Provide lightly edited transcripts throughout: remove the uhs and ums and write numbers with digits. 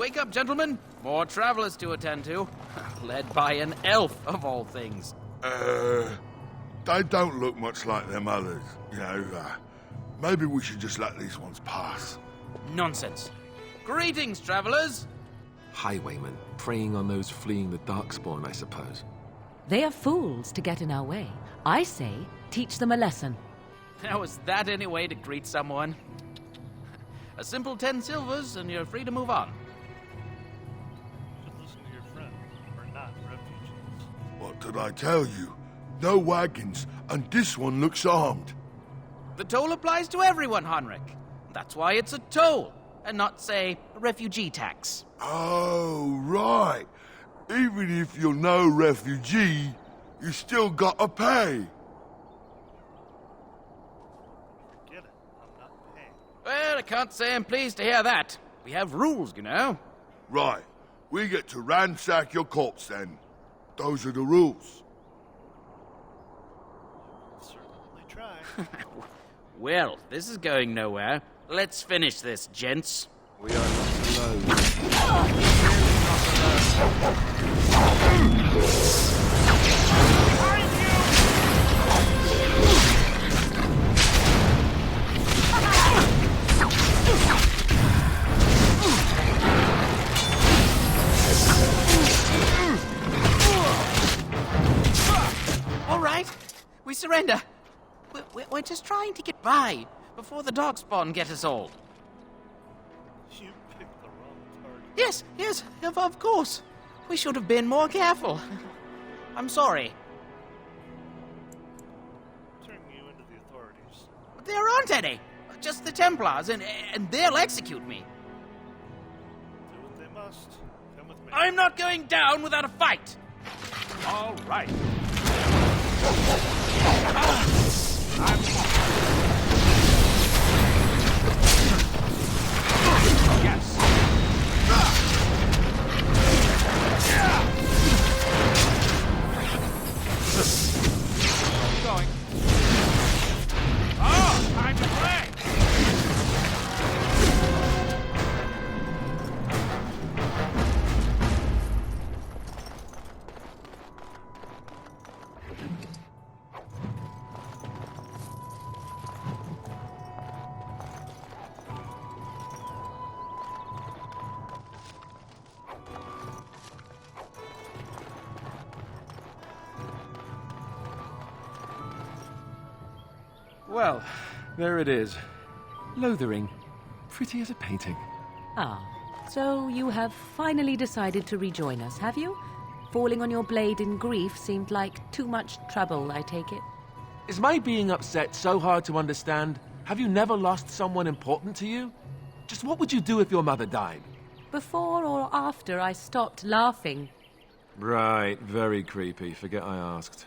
Wake up, gentlemen. More travelers to attend to. Led by an elf, of all things. They don't look much like them others. Maybe we should just let these ones pass. Nonsense. Greetings, travelers. Highwaymen, preying on those fleeing the Darkspawn, I suppose. They are fools to get in our way. I say, teach them a lesson. Now, is that any way to greet someone? A simple 10 silvers, and you're free to move on. You should listen to your friend. We're not refugees. What did I tell you? No wagons, and this one looks armed. The toll applies to everyone, Heinrich. That's why it's a toll, and not, say, a refugee tax. Oh, right. Even if you're no refugee, you still gotta pay. Forget it. I'm not paying. Well, I can't say I'm pleased to hear that. We have rules, you know. Right. We get to ransack your corpse then. Those are the rules. Certainly try. Well, this is going nowhere. Let's finish this, gents. We are not alone. All right, we surrender. We're just trying to get by before the Darkspawn get us all. You picked the wrong target. Yes, of course. We should have been more careful. I'm sorry. Turning you into the authorities. But there aren't any. Just the Templars, and they'll execute me. Do what they must. Come with me. I'm not going down without a fight. All right. Yes. Keep going. Oh, time to play. Well, there it is. Lothering. Pretty as a painting. Ah, so you have finally decided to rejoin us, have you? Falling on your blade in grief seemed like too much trouble, I take it. Is my being upset so hard to understand? Have you never lost someone important to you? Just what would you do if your mother died? Before or after I stopped laughing? Right, very creepy. Forget I asked.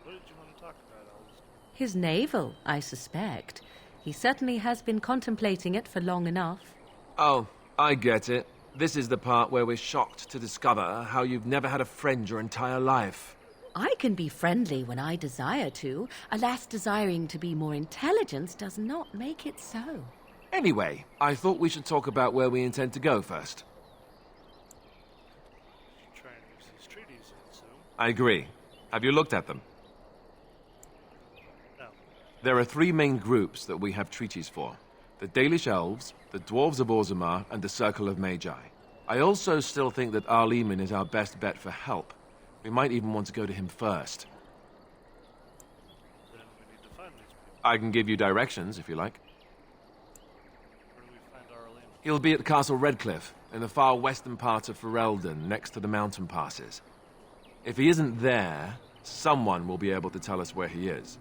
What did you want to talk about, Elves? His navel, I suspect. He certainly has been contemplating it for long enough. Oh, I get it. This is the part where we're shocked to discover how you've never had a friend your entire life. I can be friendly when I desire to. Alas, desiring to be more intelligent does not make it so. Anyway, I thought we should talk about where we intend to go first. Try and use these treaties, I assume. I agree. Have you looked at them? No. There are three main groups that we have treaties for. The Dalish Elves, the Dwarves of Orzammar, and the Circle of Magi. I also still think that Arleman is our best bet for help. We might even want to go to him first. Then we need to find these people. I can give you directions, if you like. Where do we find Arlene? He'll be at Castle Redcliffe, in the far western part of Ferelden, next to the mountain passes. If he isn't there, someone will be able to tell us where he is.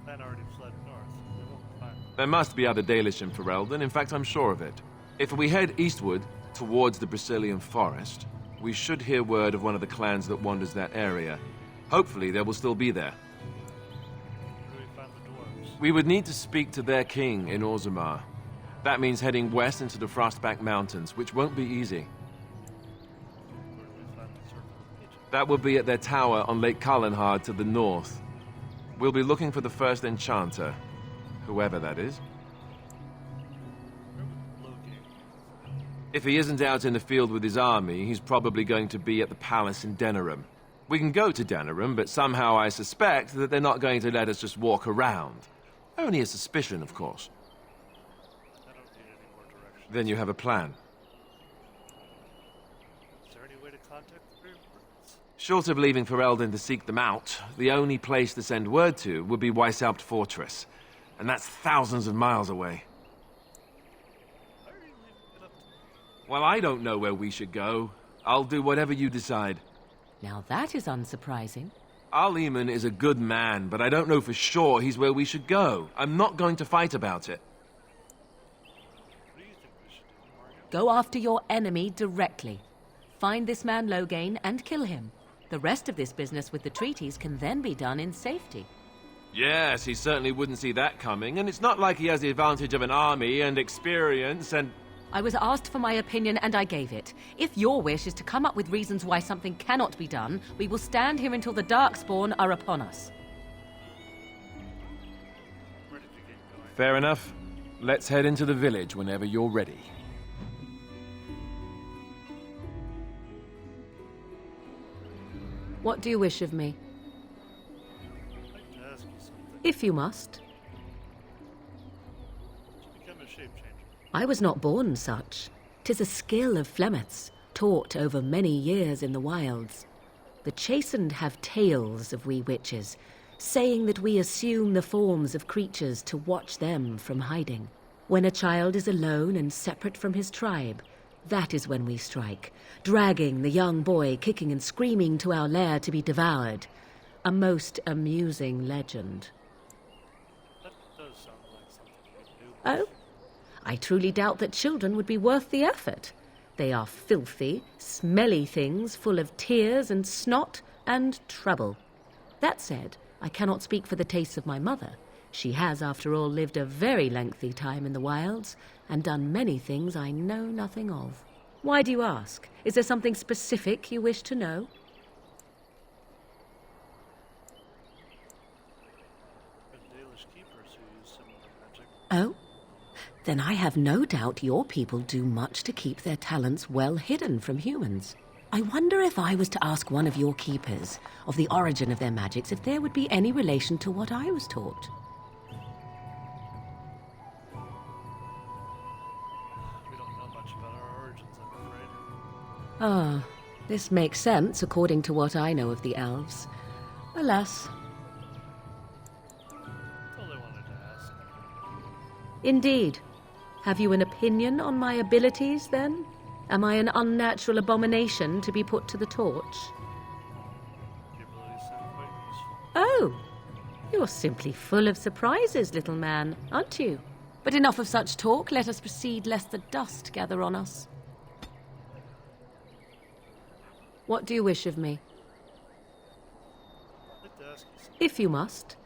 Ben already fled north. We won't find him. There must be other Dalish in Ferelden, in fact I'm sure of it. If we head eastward, towards the Brazilian forest, we should hear word of one of the clans that wanders that area. Hopefully they will still be there. Where do we find the dwarves? We would need to speak to their king in Orzammar. That means heading west into the Frostback Mountains, which won't be easy. Where do we find the Circle of Magi? That would be at their tower on Lake Kalenhard to the north. We'll be looking for the first enchanter, whoever that is. If he isn't out in the field with his army, he's probably going to be at the palace in Denerim. We can go to Denerim, but somehow I suspect that they're not going to let us just walk around. Only a suspicion, of course. I don't need any more directions. Then you have a plan. Is there any way to contact the Grey Wardens? Short of leaving for Eldon to seek them out, the only place to send word to would be Weishaupt Fortress. And that's thousands of miles away. Why are you leaving it up to me? Well, I don't know where we should go. I'll do whatever you decide. Now that is unsurprising. Al-Eamon is a good man, but I don't know for sure he's where we should go. I'm not going to fight about it. What do you think we should do, Mario? Go after your enemy directly. Find this man Loghain and kill him. The rest of this business with the treaties can then be done in safety. Yes, he certainly wouldn't see that coming, and it's not like he has the advantage of an army and experience and... I was asked for my opinion and I gave it. If your wish is to come up with reasons why something cannot be done, we will stand here until the Darkspawn are upon us. Where did you get going? Fair enough. Let's head into the village whenever you're ready. What do you wish of me? I'd like to ask you something. If you must. Did you become a shape changer? I was not born such. 'Tis a skill of Flemeth's, taught over many years in the wilds. The chastened have tales of we witches, saying that we assume the forms of creatures to watch them from hiding. When a child is alone and separate from his tribe, that is when we strike, dragging the young boy kicking and screaming to our lair to be devoured. A most amusing legend. That does sound like something we do. Oh? I truly doubt that children would be worth the effort. They are filthy, smelly things full of tears and snot and trouble. That said, I cannot speak for the tastes of my mother. She has, after all, lived a very lengthy time in the wilds and done many things I know nothing of. Why do you ask? Is there something specific you wish to know? Been Dalish keepers who use similar magic. Oh? Then I have no doubt your people do much to keep their talents well hidden from humans. I wonder if I was to ask one of your keepers of the origin of their magics, if there would be any relation to what I was taught. We don't know much about our origins, I'm afraid. Ah, this makes sense according to what I know of the elves. Alas, All I wanted to ask. indeed. Have you an opinion on my abilities, then? Am I an unnatural abomination to be put to the torch? Your abilities sound quite useful. Oh, you're simply full of surprises, little man, aren't you? But enough of such talk. Let us proceed, lest the dust gather on us. What do you wish of me? I'd like to ask you something. If you must. Did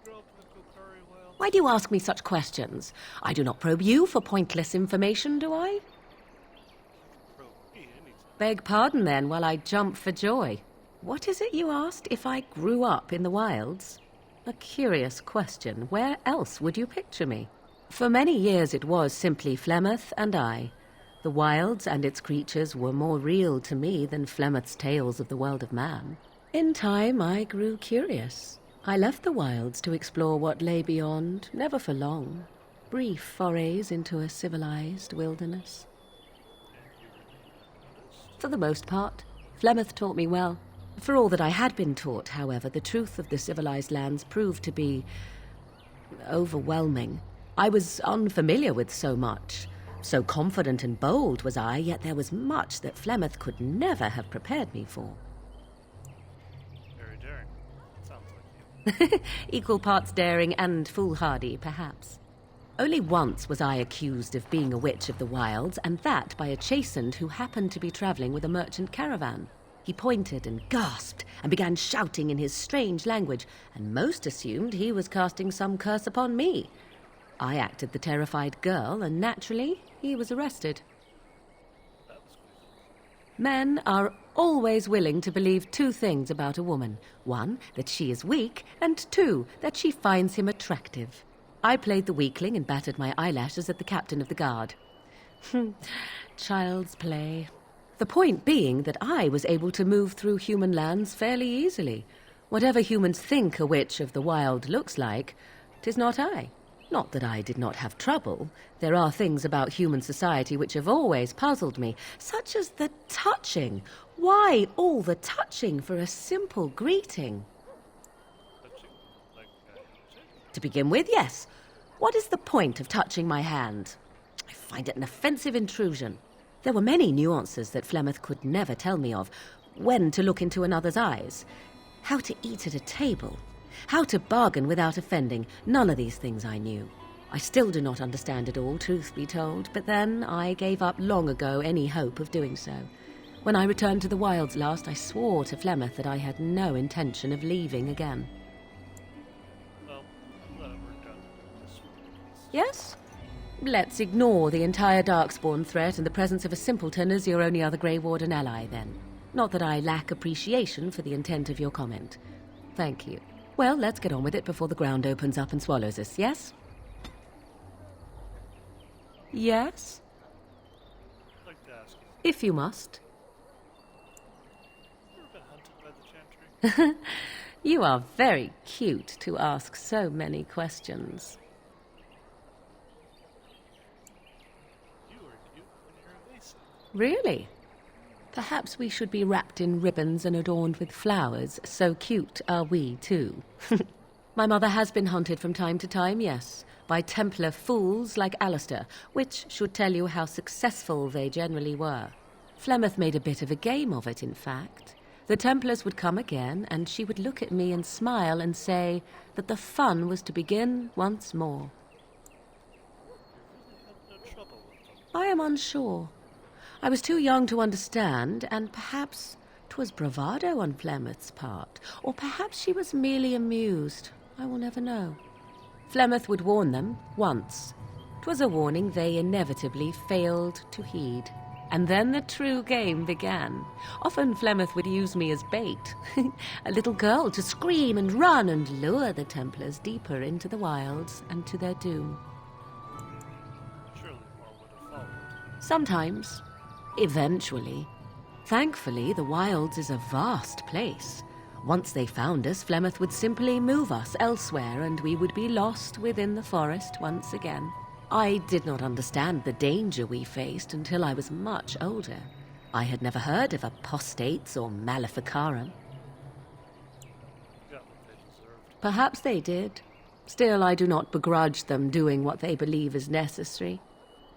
you grow up in the Kokari Wilds? Why do you ask me such questions? I do not probe you for pointless information, do I? Probe me anytime. Beg pardon, then, while I jump for joy. What is it you asked? If I grew up in the wilds? A curious question. Where else would you picture me? For many years it was simply Flemeth and I. The wilds and its creatures were more real to me than Flemeth's tales of the world of man. In time I grew curious. I left the wilds to explore what lay beyond, never for long. Brief forays into a civilized wilderness. For the most part, Flemeth taught me well. For all that I had been taught, however, the truth of the civilized lands proved to be overwhelming. I was unfamiliar with so much. So confident and bold was I, yet there was much that Flemeth could never have prepared me for. Very daring. Sounds like you. Equal parts daring and foolhardy, perhaps. Only once was I accused of being a witch of the wilds, and that by a chastened who happened to be travelling with a merchant caravan. He pointed and gasped and began shouting in his strange language, and most assumed he was casting some curse upon me. I acted the terrified girl, and naturally, he was arrested. That was quick. Men are always willing to believe two things about a woman. One, that she is weak, and two, that she finds him attractive. I played the weakling and battered my eyelashes at the captain of the guard. Child's play. The point being that I was able to move through human lands fairly easily. Whatever humans think a witch of the wild looks like, 'tis not I. Not that I did not have trouble. There are things about human society which have always puzzled me, such as the touching. Why all the touching for a simple greeting? Touching? Like, To begin with, yes. What is the point of touching my hand? I find it an offensive intrusion. There were many nuances that Flemeth could never tell me of. When to look into another's eyes. How to eat at a table. How to bargain without offending. None of these things I knew. I still do not understand it all, truth be told, but then I gave up long ago any hope of doing so. When I returned to the wilds last, I swore to Flemeth that I had no intention of leaving again. well, I'm glad it worked out this way. Yes? Let's ignore the entire Darkspawn threat and the presence of a simpleton as your only other Grey Warden ally, then. Not that I lack appreciation for the intent of your comment. Thank you. Well, let's get on with it before the ground opens up and swallows us, yes? Yes? I'd like to ask you, If you must. have you ever been hunted by the Chantry? You are very cute to ask so many questions. You were cute when you were evasive. Really? Perhaps we should be wrapped in ribbons and adorned with flowers. So cute are we, too. My mother has been hunted from time to time, yes, by Templar fools like Alistair, which should tell you how successful they generally were. Flemeth made a bit of a game of it, in fact. The Templars would come again, and she would look at me and smile and say that the fun was to begin once more. You really had no trouble with them. I am unsure. I was too young to understand, and perhaps 'twas bravado on Flemeth's part, or perhaps she was merely amused. I will never know. Flemeth would warn them once. 'Twas a warning they inevitably failed to heed. And then the true game began. Often Flemeth would use me as bait, a little girl to scream and run and lure the Templars deeper into the wilds and to their doom. Surely more would have followed. Sometimes. Eventually. Thankfully, the wilds is a vast place. Once they found us, Flemeth would simply move us elsewhere, and we would be lost within the forest once again. I did not understand the danger we faced until I was much older. I had never heard of apostates or maleficarum. You got what they deserved. Perhaps they did. Still, I do not begrudge them doing what they believe is necessary.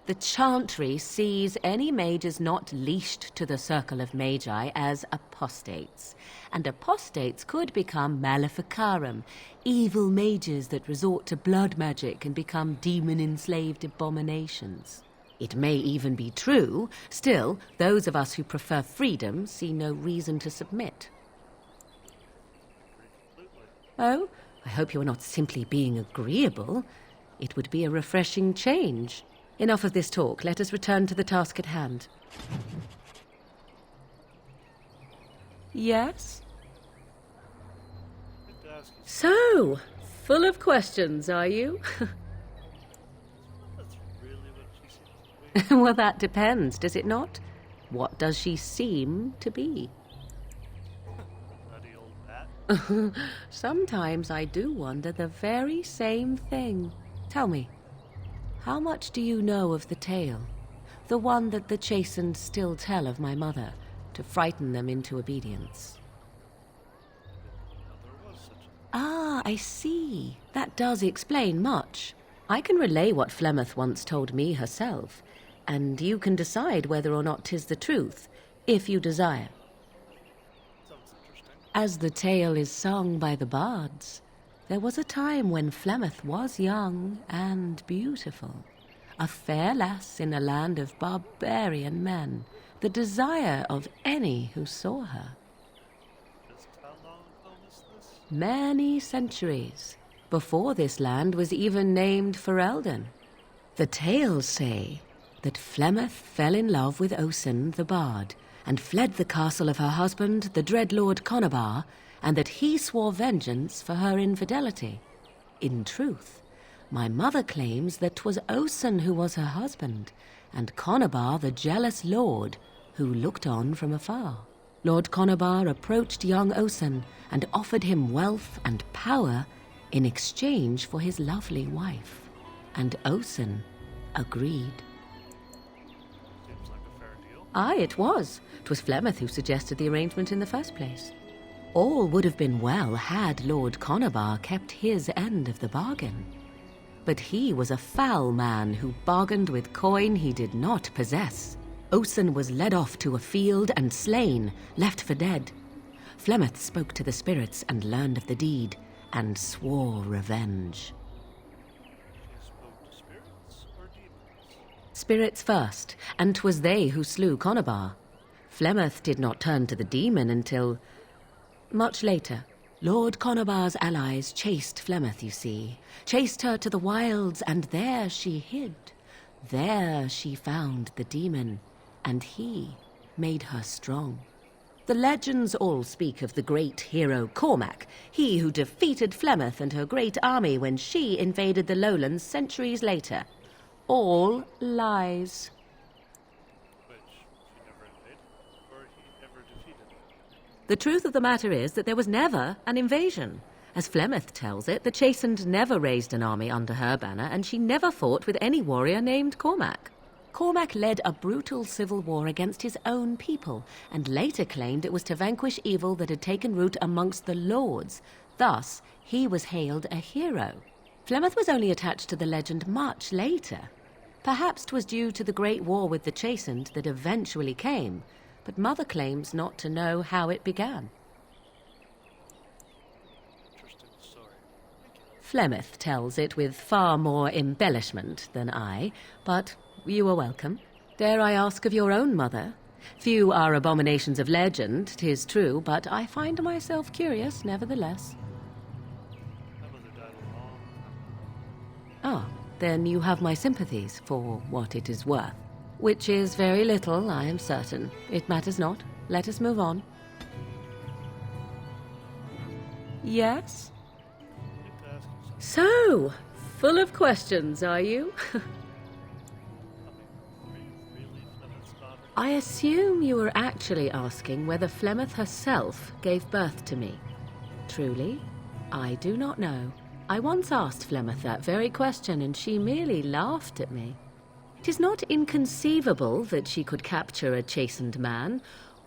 The Chantry sees any mages not leashed to the Circle of Magi as apostates, and apostates could become maleficarum, evil mages that resort to blood magic and become demon-enslaved abominations. It may even be true, still, those of us who prefer freedom see no reason to submit. Agree completely. Oh, I hope you are not simply being agreeable. It would be a refreshing change. Enough of this talk. Let us return to the task at hand. Yes? I'd like to ask you, So, full of questions, are you? that's really what she seems to be. Well, that depends, does it not? What does she seem to be? Nutty old bat. Sometimes I do wonder the very same thing. Tell me, how much do you know of the tale? The one that the chastened still tell of my mother, to frighten them into obedience. Now, there was such a... Ah, I see. That does explain much. I can relay what Flemeth once told me herself, and you can decide whether or not 'tis the truth, if you desire. Sounds interesting. As the tale is sung by the bards, there was a time when Flemeth was young and beautiful, a fair lass in a land of barbarian men, the desire of any who saw her. Just how long ago was this? Many centuries, before this land was even named Ferelden. The tales say that Flemeth fell in love with Osen the bard, and fled the castle of her husband, the dread Lord Conabar, and that he swore vengeance for her infidelity. In truth, my mother claims that 'twas Osen who was her husband, and Conobar the jealous lord, who looked on from afar. Lord Conobar approached young Osen and offered him wealth and power in exchange for his lovely wife, and Osen agreed. Seems like a fair deal. Aye, it was. 'Twas Flemeth who suggested the arrangement in the first place. All would have been well had Lord Conobar kept his end of the bargain. But he was a foul man who bargained with coin he did not possess. Osen was led off to a field and slain, left for dead. Flemeth spoke to the spirits and learned of the deed, and swore revenge. She spoke to spirits or demons? Spirits first, and 'twas they who slew Conobar. Flemeth did not turn to the demon until much later. Lord Conobar's allies chased Flemeth, you see, chased her to the wilds, and there she hid. There she found the demon, and he made her strong. The legends all speak of the great hero Cormac, he who defeated Flemeth and her great army when she invaded the lowlands centuries later. All lies. Which she never invaded, or he never defeated her. The truth of the matter is that there was never an invasion. As Flemeth tells it, the Chastened never raised an army under her banner, and she never fought with any warrior named Cormac. Cormac led a brutal civil war against his own people, and later claimed it was to vanquish evil that had taken root amongst the lords. Thus, he was hailed a hero. Flemeth was only attached to the legend much later. Perhaps 'twas due to the great war with the Chastened that eventually came, but Mother claims not to know how it began. Interesting story. Thank you. Flemeth tells it with far more embellishment than I, but you are welcome. Dare I ask of your own mother? Few are abominations of legend, 'tis true, but I find myself curious nevertheless. My mother died a long time. Ah, then you have my sympathies for what it is worth. Which is very little, I am certain. It matters not. Let us move on. Yes? I need to ask you something. So, full of questions, are you? Were you really Flemeth's daughter? I assume you were actually asking whether Flemeth herself gave birth to me. Truly, I do not know. I once asked Flemeth that very question, and she merely laughed at me. It is not inconceivable that she could capture a chastened man,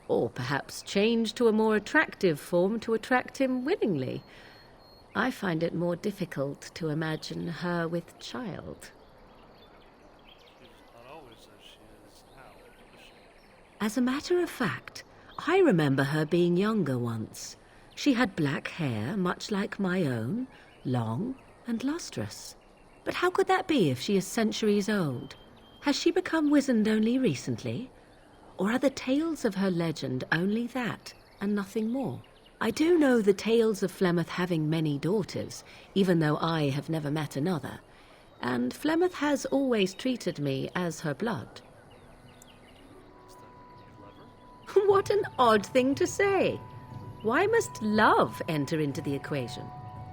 or perhaps change to a more attractive form to attract him willingly. I find it more difficult to imagine her with child. She was not always as she is now, was she? As a matter of fact, I remember her being younger once. She had black hair, much like my own, long and lustrous. But how could that be if she is centuries old? Has she become wizened only recently? Or are the tales of her legend only that, and nothing more? I do know the tales of Flemeth having many daughters, even though I have never met another. And Flemeth has always treated me as her blood. Is that you love her? What an odd thing to say. Why must love enter into the equation?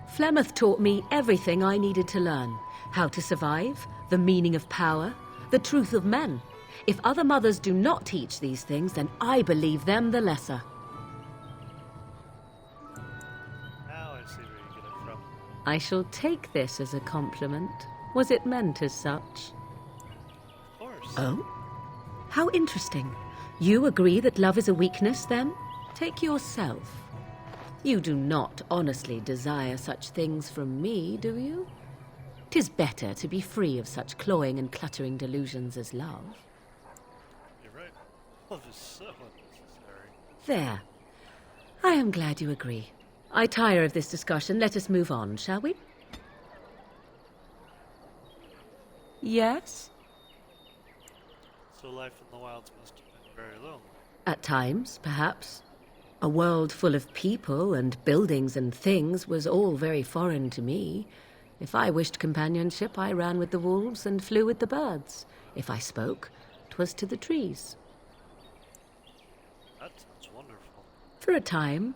Flemeth taught me everything I needed to learn. How to survive, the meaning of power, the truth of men. If other mothers do not teach these things, then I believe them the lesser. Now I see where you get it from. I shall take this as a compliment. Was it meant as such? Of course. Oh? How interesting. You agree that love is a weakness, then? Take yourself. You do not honestly desire such things from me, do you? 'Tis better to be free of such cloying and cluttering delusions as love. You're right. Love is so unnecessary. There. I am glad you agree. I tire of this discussion. Let us move on, shall we? Yes? So life in the wilds must have been very lonely. At times, perhaps. A world full of people and buildings and things was all very foreign to me. If I wished companionship, I ran with the wolves and flew with the birds. If I spoke, 'twas to the trees. That sounds wonderful. For a time,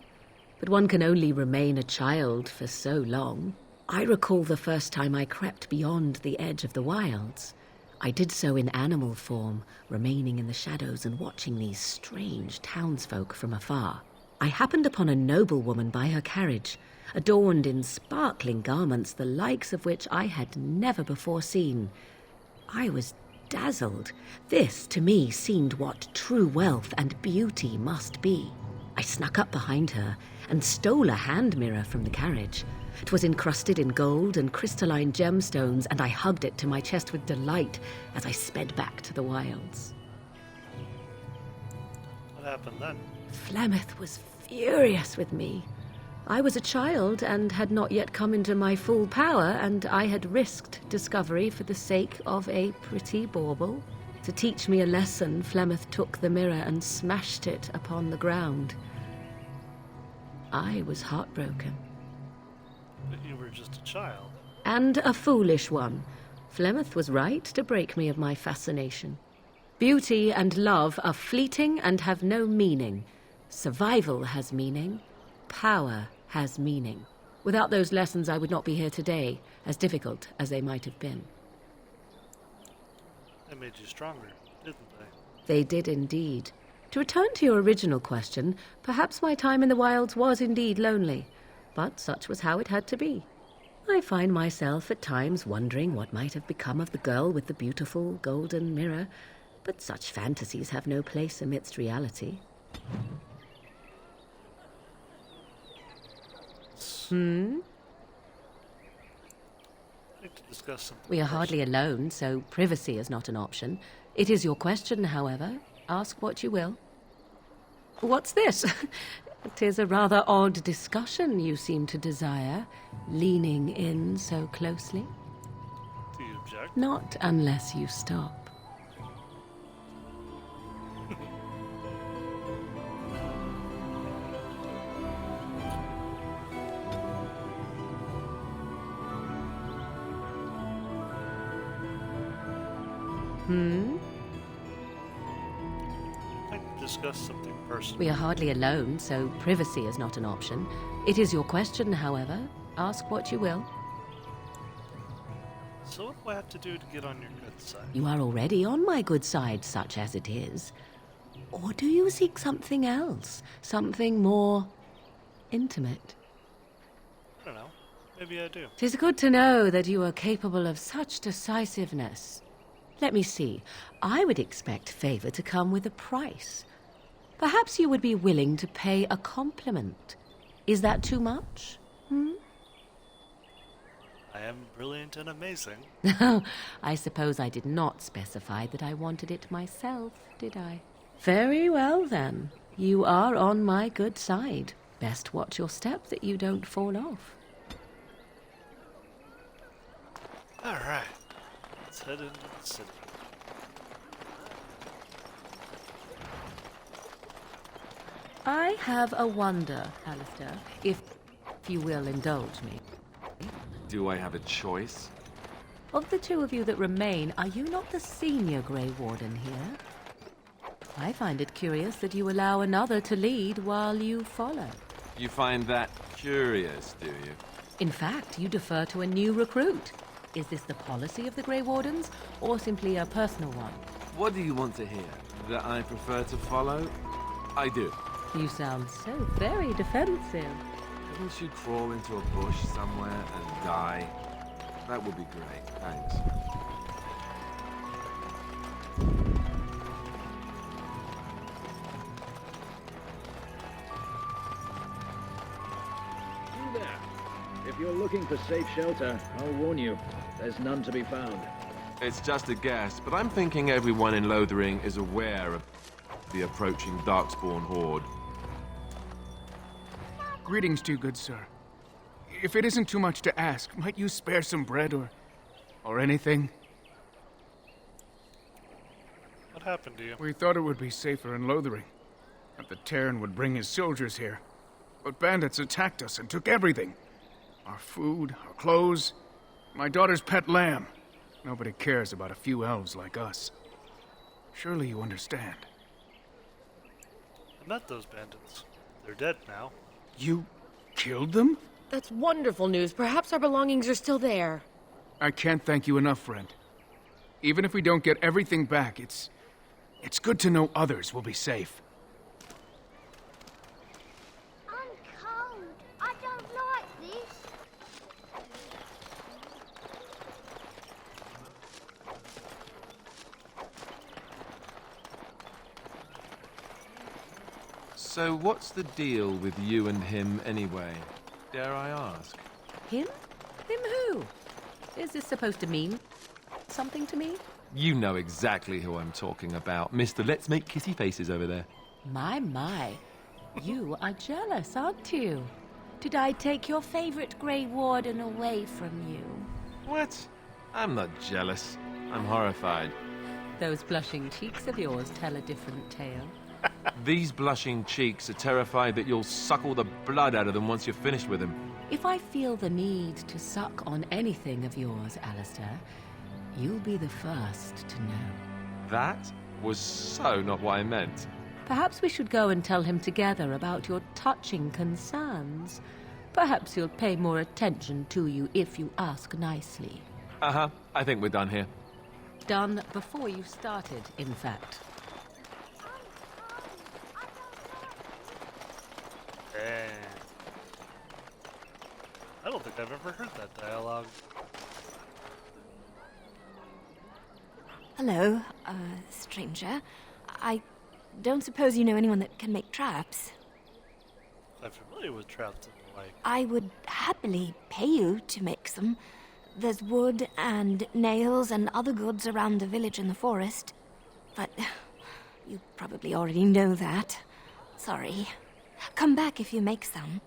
but one can only remain a child for so long. I recall the first time I crept beyond the edge of the wilds. I did so in animal form, remaining in the shadows and watching these strange townsfolk from afar. I happened upon a noblewoman by her carriage, adorned in sparkling garments, the likes of which I had never before seen. I was dazzled. This, to me, seemed what true wealth and beauty must be. I snuck up behind her and stole a hand mirror from the carriage. It was encrusted in gold and crystalline gemstones, and I hugged it to my chest with delight as I sped back to the wilds. What happened then? Flemeth was furious with me. I was a child and had not yet come into my full power, and I had risked discovery for the sake of a pretty bauble. To teach me a lesson, Flemeth took the mirror and smashed it upon the ground. I was heartbroken. But you were just a child. And a foolish one. Flemeth was right to break me of my fascination. Beauty and love are fleeting and have no meaning. Survival has meaning. Power has meaning. Without those lessons, I would not be here today, as difficult as they might have been. They made you stronger, didn't they? They did indeed. To return to your original question, perhaps my time in the wilds was indeed lonely, but such was how it had to be. I find myself at times wondering what might have become of the girl with the beautiful golden mirror, but such fantasies have no place amidst reality. I'd like to discuss something. We are hardly alone, so privacy is not an option. It is your question, however. Ask what you will. What's this? 'Tis a rather odd discussion you seem to desire, leaning in so closely. Do you object? Not unless you stop. I'd like to discuss something personal. We are hardly alone, so privacy is not an option. It is your question, however. Ask what you will. So what do I have to do to get on your good side? You are already on my good side, such as it is. Or do you seek something else? Something more intimate? I don't know. Maybe I do. 'Tis good to know that you are capable of such decisiveness. Let me see. I would expect favor to come with a price. Perhaps you would be willing to pay a compliment. Is that too much? I am brilliant and amazing. I suppose I did not specify that I wanted it myself, did I? Very well, then. You are on my good side. Best watch your step that you don't fall off. All right. Let's head into the city. I have a wonder, Alistair, if you will indulge me. Do I have a choice? Of the two of you that remain, are you not the senior Grey Warden here? I find it curious that you allow another to lead while you follow. You find that curious, do you? In fact, you defer to a new recruit. Is this the policy of the Grey Wardens, or simply a personal one? What do you want to hear? That I prefer to follow? I do. You sound so very defensive. Couldn't you crawl into a bush somewhere and die? That would be great, thanks. You there. If you're looking for safe shelter, I'll warn you, there's none to be found. It's just a guess, but I'm thinking everyone in Lothering is aware of the approaching Darkspawn horde. Greetings to you, good sir. If it isn't too much to ask, might you spare some bread or anything? What happened to you? We thought it would be safer in Lothering, that the Terran would bring his soldiers here. But bandits attacked us and took everything. Our food, our clothes, my daughter's pet lamb. Nobody cares about a few elves like us. Surely you understand. I met those bandits. They're dead now. You killed them? That's wonderful news. Perhaps our belongings are still there. I can't thank you enough, friend. Even if we don't get everything back, it's good to know others will be safe. I'm cold. I don't like this. So what's the deal with you and him anyway? Dare I ask? Him? Him who? Is this supposed to mean something to me? You know exactly who I'm talking about. Mr. Let's Make Kissy Faces over there. My. You are jealous, aren't you? Did I take your favorite Grey Warden away from you? What? I'm not jealous. I'm horrified. Those blushing cheeks of yours tell a different tale. These blushing cheeks are terrified that you'll suck all the blood out of them once you're finished with him. If I feel the need to suck on anything of yours, Alistair, you'll be the first to know. That was so not what I meant. Perhaps we should go and tell him together about your touching concerns. Perhaps he'll pay more attention to you if you ask nicely. Uh-huh. I think we're done here. Done before you started, in fact. Dang. I don't think I've ever heard that dialogue. Hello, stranger. I don't suppose you know anyone that can make traps? I'm familiar with traps and the like. I would happily pay you to make some. There's wood and nails and other goods around the village and the forest. But you probably already know that. Sorry. Come back if you make some.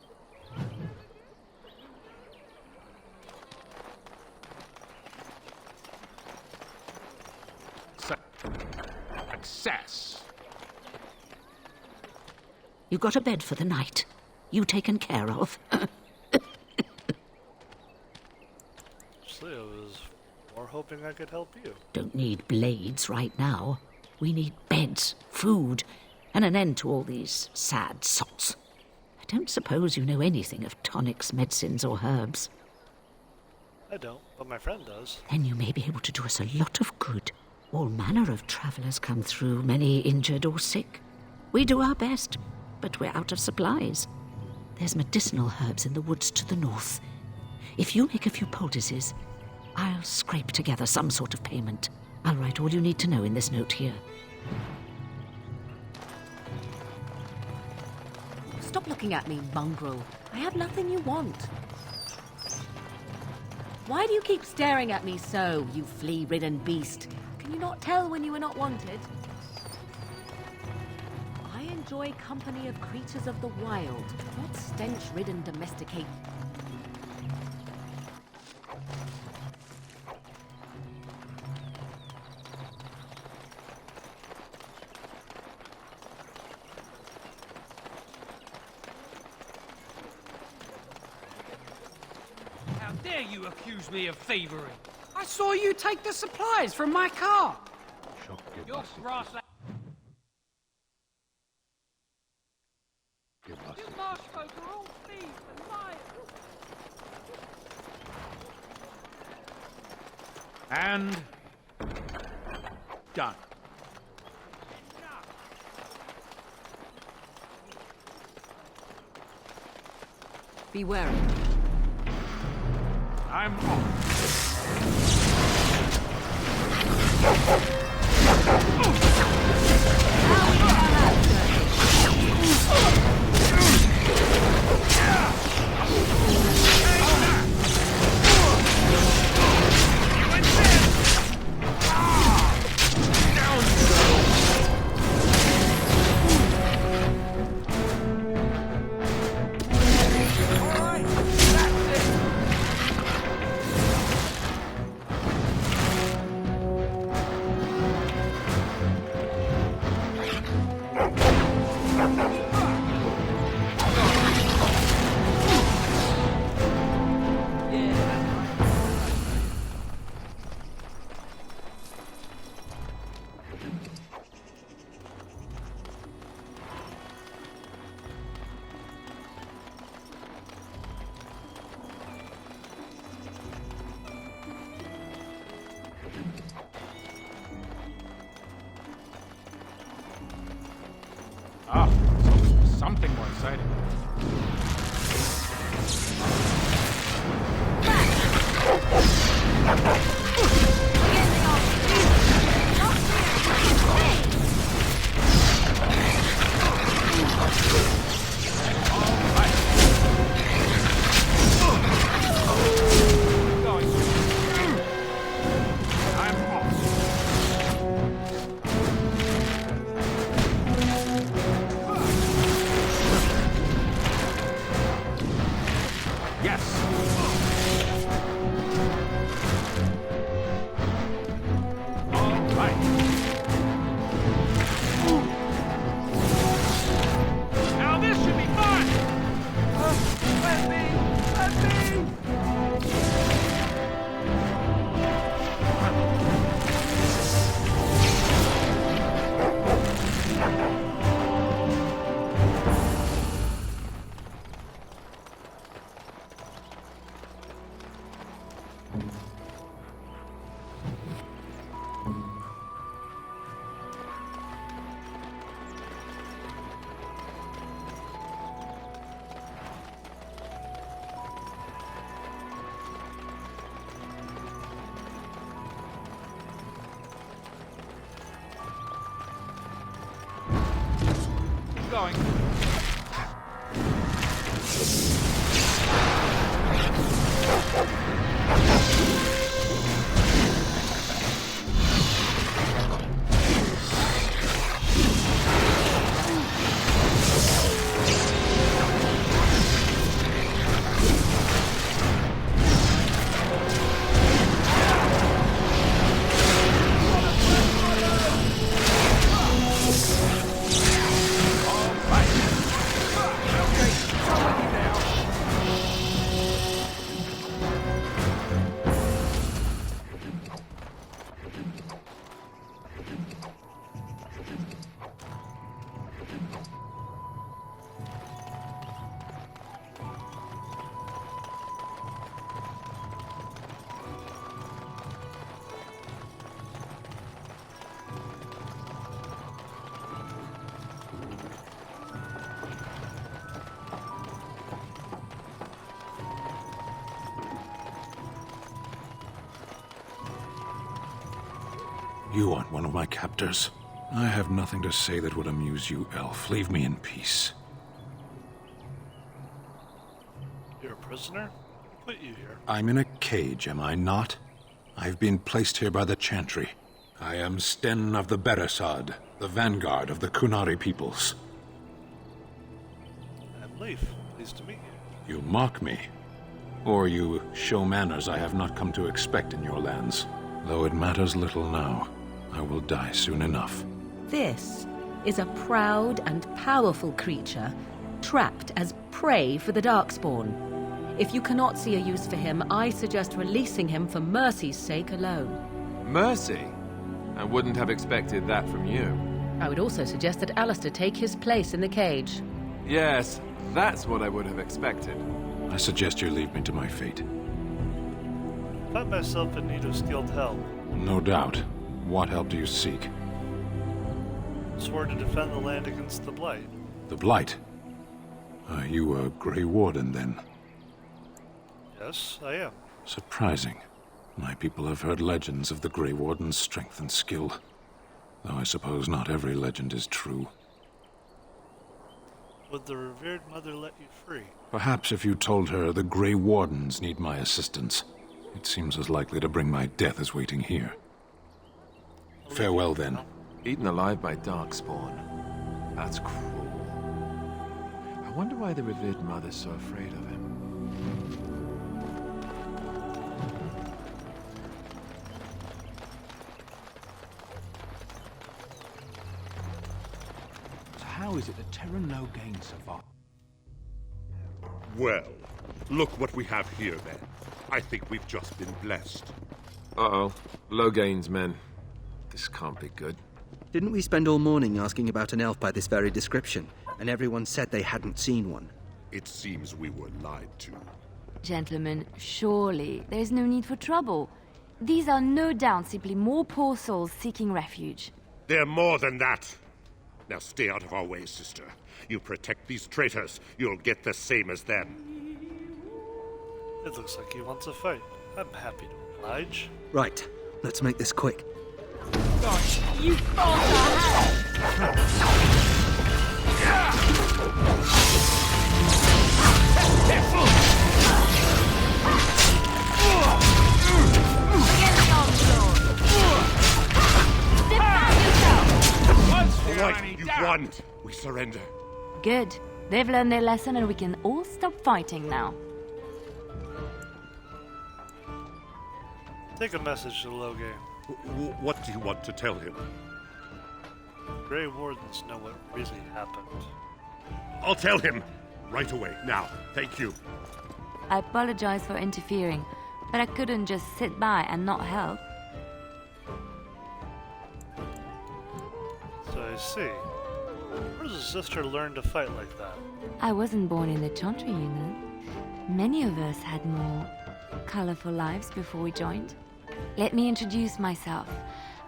Success. You got a bed for the night. You taken care of. Actually, I was more hoping I could help you. Don't need blades right now. We need beds, food, and an end to all these sad sots. I don't suppose you know anything of tonics, medicines, or herbs. I don't, but my friend does. Then you may be able to do us a lot of good. All manner of travellers come through, many injured or sick. We do our best, but we're out of supplies. There's medicinal herbs in the woods to the north. If you make a few poultices, I'll scrape together some sort of payment. I'll write all you need to know in this note here. Stop looking at me, mongrel. I have nothing you want. Why do you keep staring at me so, you flea-ridden beast? Can you not tell when you are not wanted? I enjoy company of creatures of the wild, not stench-ridden domesticate. How dare you accuse me of thievery? I saw you take the supplies from my car. Your grass... You marsh folk are all thieves and liars. And... done. Be wary. I'm off. Ah, something more exciting. Going. You aren't one of my captors. I have nothing to say that would amuse you, elf. Leave me in peace. You're a prisoner? Who put you here? I'm in a cage, am I not? I've been placed here by the Chantry. I am Sten of the Beresad, the vanguard of the Kunari peoples. I'm Leif. Pleased to meet you. You mock me. Or you show manners I have not come to expect in your lands. Though it matters little now. I will die soon enough. This is a proud and powerful creature, trapped as prey for the Darkspawn. If you cannot see a use for him, I suggest releasing him for mercy's sake alone. Mercy? I wouldn't have expected that from you. I would also suggest that Alistair take his place in the cage. Yes, that's what I would have expected. I suggest you leave me to my fate. I find myself in need of skilled help. No doubt. What help do you seek? Swore to defend the land against the Blight. The Blight? Are you a Grey Warden, then? Yes, I am. Surprising. My people have heard legends of the Grey Warden's strength and skill. Though I suppose not every legend is true. Would the revered mother let you free? Perhaps if you told her the Grey Wardens need my assistance. It seems as likely to bring my death as waiting here. Farewell, then. Eaten alive by Darkspawn. That's cruel. I wonder why the revered mother's so afraid of him. So how is it that Terran Logain survived? Well, look what we have here, then. I think we've just been blessed. Uh-oh. Logain's men. This can't be good. Didn't we spend all morning asking about an elf by this very description, and everyone said they hadn't seen one? It seems we were lied to. Gentlemen, surely there's no need for trouble. These are no doubt simply more poor souls seeking refuge. They're more than that. Now stay out of our way, sister. You protect these traitors, you'll get the same as them. It looks like he wants a fight. I'm happy to oblige. Right, let's make this quick. Gosh, you All right, you've won. We surrender. Good. They've learned their lesson and we can all stop fighting now. Take a message to Loge. What do you want to tell him? Grey Wardens know what really happened. I'll tell him right away. Now, thank you. I apologize for interfering, but I couldn't just sit by and not help. So I see. Where does a sister learn to fight like that? I wasn't born in the Chantry, you know. Many of us had more colorful lives before we joined. Let me introduce myself.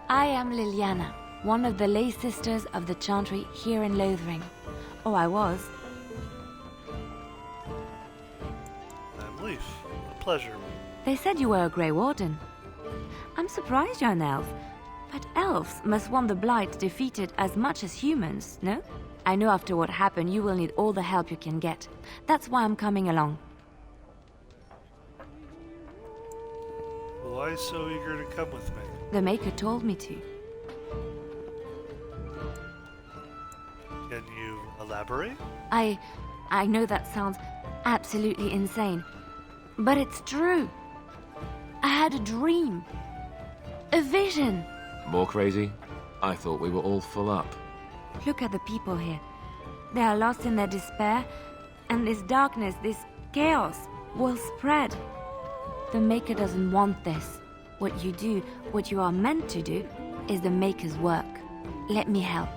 I am Liliana, one of the lay sisters of the Chantry here in Lothering. Oh, I was. I'm Leaf. A pleasure. They said you were a Grey Warden. I'm surprised you're an elf. But elves must want the Blight defeated as much as humans, no? I know after what happened you will need all the help you can get. That's why I'm coming along. Why so eager to come with me? The Maker told me to. Can you elaborate? I know that sounds absolutely insane, but it's true. I had a dream. A vision. More crazy? I thought we were all full up. Look at the people here. They are lost in their despair, and this darkness, this chaos, will spread. The Maker doesn't want this. What you do, what you are meant to do, is the Maker's work. Let me help.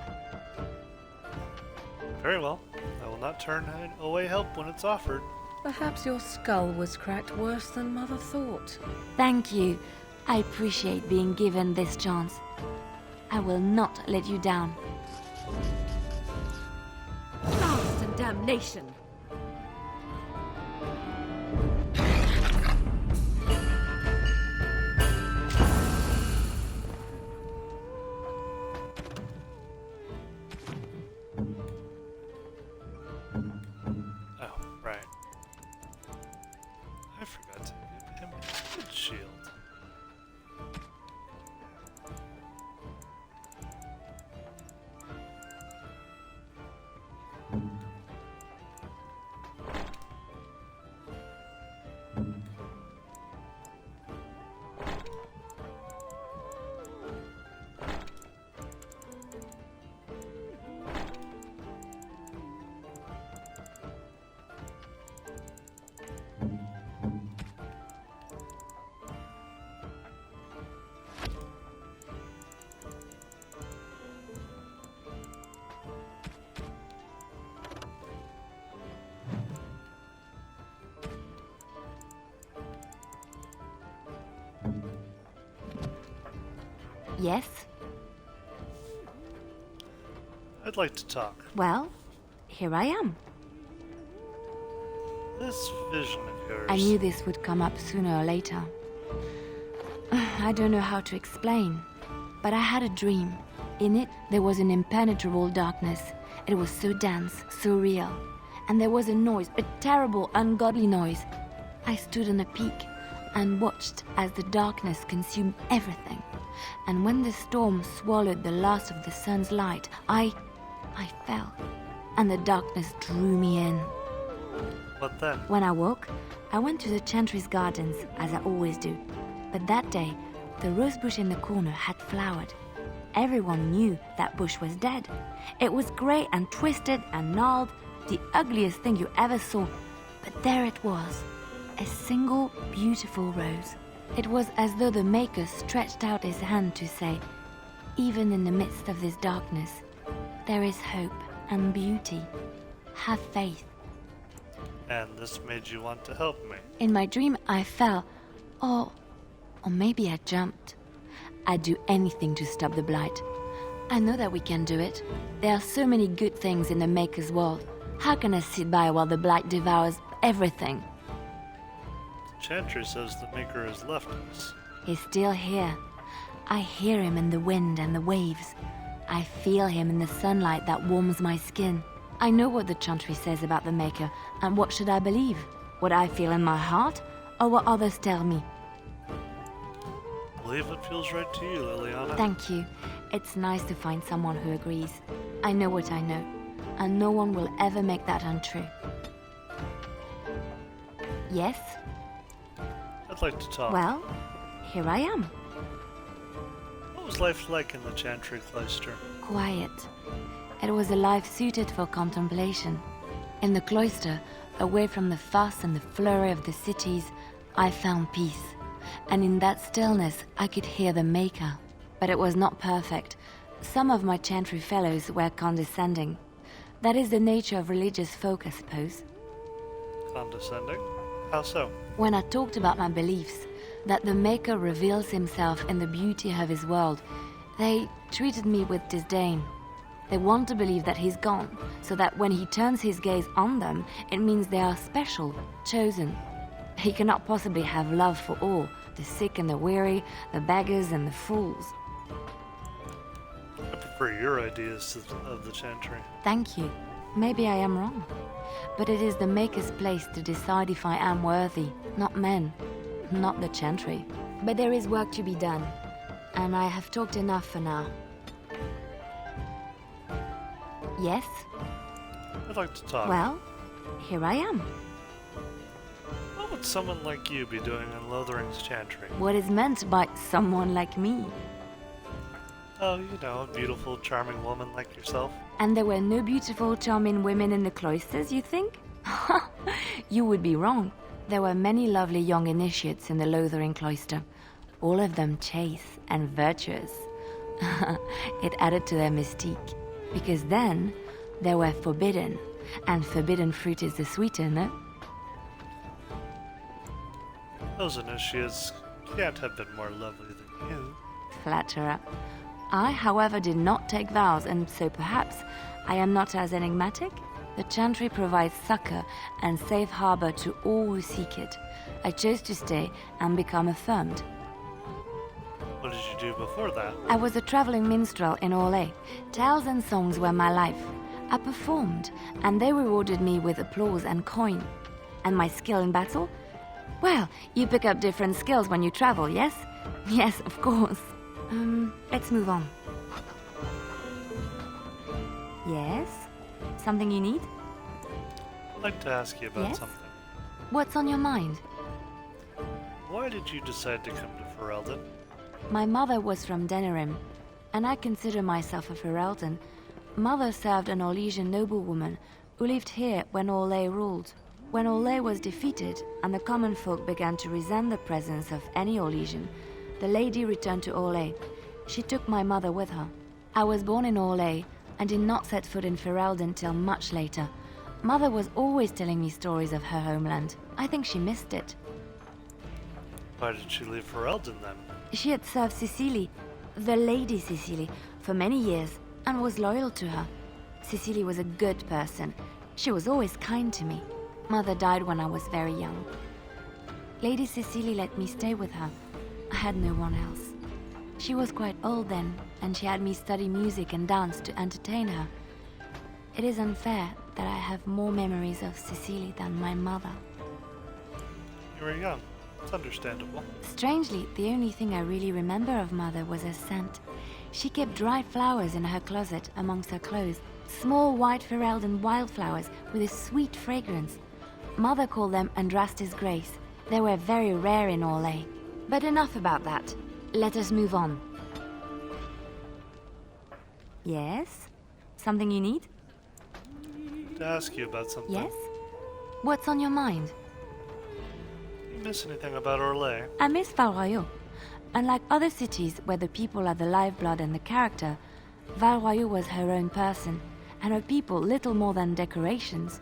Very well. I will not turn away help when it's offered. Perhaps your skull was cracked worse than Mother thought. Thank you. I appreciate being given this chance. I will not let you down. Blast and damnation! Oh, right. I forgot to give him a good shield. Yes? I'd like to talk. Well, here I am. This vision of yours... I knew this would come up sooner or later. I don't know how to explain, but I had a dream. In it, there was an impenetrable darkness. It was so dense, so real. And there was a noise, a terrible, ungodly noise. I stood on a peak and watched as the darkness consumed everything. And when the storm swallowed the last of the sun's light, I fell, and the darkness drew me in. What then? When I woke, I went to the Chantry's gardens, as I always do. But that day, the rose bush in the corner had flowered. Everyone knew that bush was dead. It was grey and twisted and gnarled, the ugliest thing you ever saw. But there it was, a single beautiful rose. It was as though the Maker stretched out his hand to say, even in the midst of this darkness, there is hope and beauty. Have faith. And this made you want to help me. In my dream, I fell. Or maybe I jumped. I'd do anything to stop the Blight. I know that we can do it. There are so many good things in the Maker's world. How can I sit by while the Blight devours everything? Chantry says the Maker has left us. He's still here. I hear him in the wind and the waves. I feel him in the sunlight that warms my skin. I know what the Chantry says about the Maker, and what should I believe? What I feel in my heart, or what others tell me? Believe what feels right to you, Liliana. Thank you. It's nice to find someone who agrees. I know what I know, and no one will ever make that untrue. Yes? I'd like to talk. Well, here I am. What was life like in the Chantry Cloister? Quiet. It was a life suited for contemplation. In the cloister, away from the fuss and the flurry of the cities, I found peace. And in that stillness, I could hear the Maker. But it was not perfect. Some of my Chantry fellows were condescending. That is the nature of religious folk, I suppose. Condescending? How so? When I talked about my beliefs, that the Maker reveals himself in the beauty of his world, they treated me with disdain. They want to believe that he's gone, so that when he turns his gaze on them, it means they are special, chosen. He cannot possibly have love for all, the sick and the weary, the beggars and the fools. I prefer your ideas of the Chantry. Thank you. Maybe I am wrong. But it is the Maker's place to decide if I am worthy, not men, not the Chantry. But there is work to be done, and I have talked enough for now. Yes? I'd like to talk. Well, here I am. What would someone like you be doing in Lothering's Chantry? What is meant by someone like me? Oh, you know, a beautiful, charming woman like yourself. And there were no beautiful, charming women in the cloisters, you think? You would be wrong. There were many lovely young initiates in the Lothering cloister, all of them chaste and virtuous. It added to their mystique, because then they were forbidden, and forbidden fruit is the sweeter, no? Those initiates can't have been more lovely than you. Flatterer. I, however, did not take vows, and so perhaps I am not as enigmatic. The Chantry provides succor and safe harbor to all who seek it. I chose to stay and become affirmed. What did you do before that? I was a traveling minstrel in Orlais. Tales and songs were my life. I performed, and they rewarded me with applause and coin. And my skill in battle? Well, you pick up different skills when you travel, yes? Yes, of course. Let's move on. Yes? Something you need? I'd like to ask you about Yes? something. What's on your mind? Why did you decide to come to Ferelden? My mother was from Denerim, and I consider myself a Ferelden. Mother served an Orlesian noblewoman who lived here when Orlais ruled. When Orlais was defeated and the common folk began to resent the presence of any Orlesian, the lady returned to Orlais. She took my mother with her. I was born in Orlais and did not set foot in Ferelden till much later. Mother was always telling me stories of her homeland. I think she missed it. Why did she leave Ferelden then? She had served Cecily, the Lady Cecily, for many years and was loyal to her. Cecily was a good person. She was always kind to me. Mother died when I was very young. Lady Cecily let me stay with her. I had no one else. She was quite old then, and she had me study music and dance to entertain her. It is unfair that I have more memories of Cecily than my mother. You were young. It's understandable. Strangely, the only thing I really remember of Mother was her scent. She kept dried flowers in her closet amongst her clothes. Small white Ferelden wildflowers with a sweet fragrance. Mother called them Andrastis Grace. They were very rare in Orlais. But enough about that. Let us move on. Yes? Something you need? To ask you about something. Yes? What's on your mind? You miss anything about Orlais? I miss Val-Royeaux. Unlike other cities where the people are the lifeblood and the character, Val-Royeaux was her own person, and her people little more than decorations.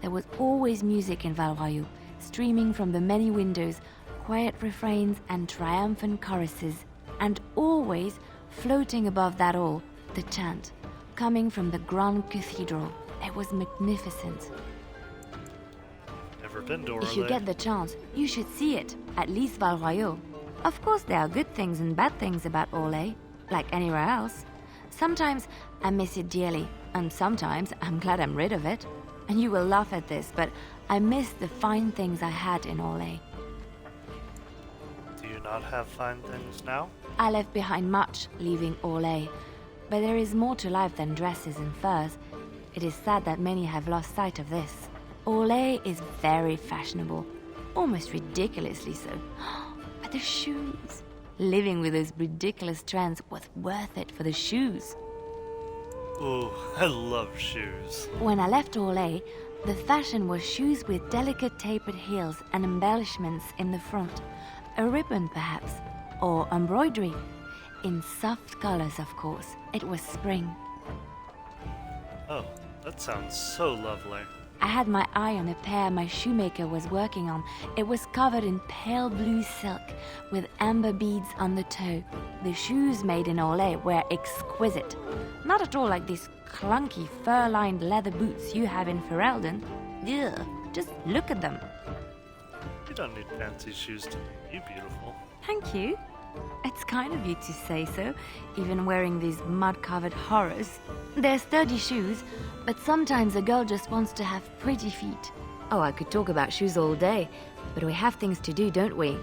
There was always music in Val-Royeaux, streaming from the many windows, quiet refrains and triumphant choruses, and always, floating above that all, the chant, coming from the Grand Cathedral. It was magnificent. Never been to If you get the chance, you should see it, at least Val Royaux. Of course, there are good things and bad things about Orlais, like anywhere else. Sometimes I miss it dearly, and sometimes I'm glad I'm rid of it. And you will laugh at this, but I miss the fine things I had in Orlais. Do you not have fine things now? I left behind much, leaving Orlais. But there is more to life than dresses and furs. It is sad that many have lost sight of this. Orlais is very fashionable, almost ridiculously so. But the shoes! Living with those ridiculous trends was worth it for the shoes. Ooh, I love shoes. When I left Orlais, the fashion was shoes with delicate tapered heels and embellishments in the front. A ribbon, perhaps, or embroidery. In soft colors, of course. It was spring. Oh, that sounds so lovely. I had my eye on a pair my shoemaker was working on. It was covered in pale blue silk with amber beads on the toe. The shoes made in Orlais were exquisite. Not at all like these clunky fur-lined leather boots you have in Ferelden. Ugh, just look at them. You don't need fancy shoes to make you beautiful. Thank you. It's kind of you to say so, even wearing these mud-covered horrors. They're sturdy shoes, but sometimes a girl just wants to have pretty feet. Oh, I could talk about shoes all day, but we have things to do, don't we?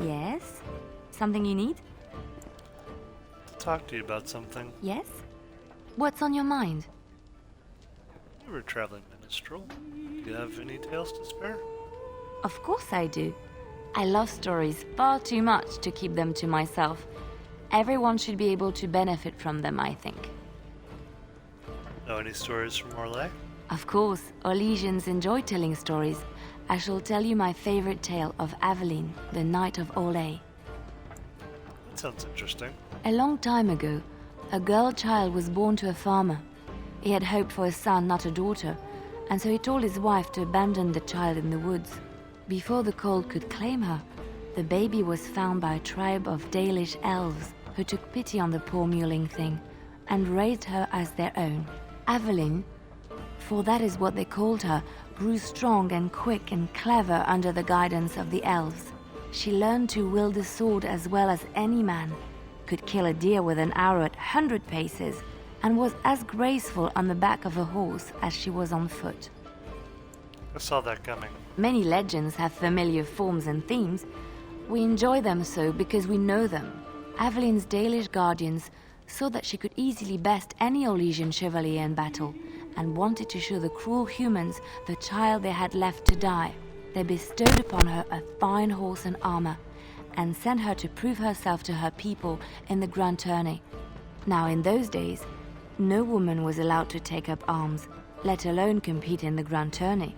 Yes? Something you need? To talk to you about something. Yes? What's on your mind? You were a traveling minstrel. Do you have any tales to spare? Of course I do. I love stories far too much to keep them to myself. Everyone should be able to benefit from them, I think. Know any stories from Orlais? Of course, Orlesians enjoy telling stories. I shall tell you my favorite tale of Aveline, the Knight of Orlais. That sounds interesting. A long time ago, a girl child was born to a farmer. He had hoped for a son, not a daughter, and so he told his wife to abandon the child in the woods. Before the cold could claim her, the baby was found by a tribe of Dalish elves who took pity on the poor mewling thing and raised her as their own. Aveline, for that is what they called her, grew strong and quick and clever under the guidance of the elves. She learned to wield the sword as well as any man, could kill a deer with an arrow at 100 paces, and was as graceful on the back of a horse as she was on foot. I saw that coming. Many legends have familiar forms and themes. We enjoy them so because we know them. Aveline's Dalish guardians saw that she could easily best any Orlesian chevalier in battle, and wanted to show the cruel humans the child they had left to die. They bestowed upon her a fine horse and armor, and sent her to prove herself to her people in the grand tourney. Now, in those days, no woman was allowed to take up arms, let alone compete in the grand tourney.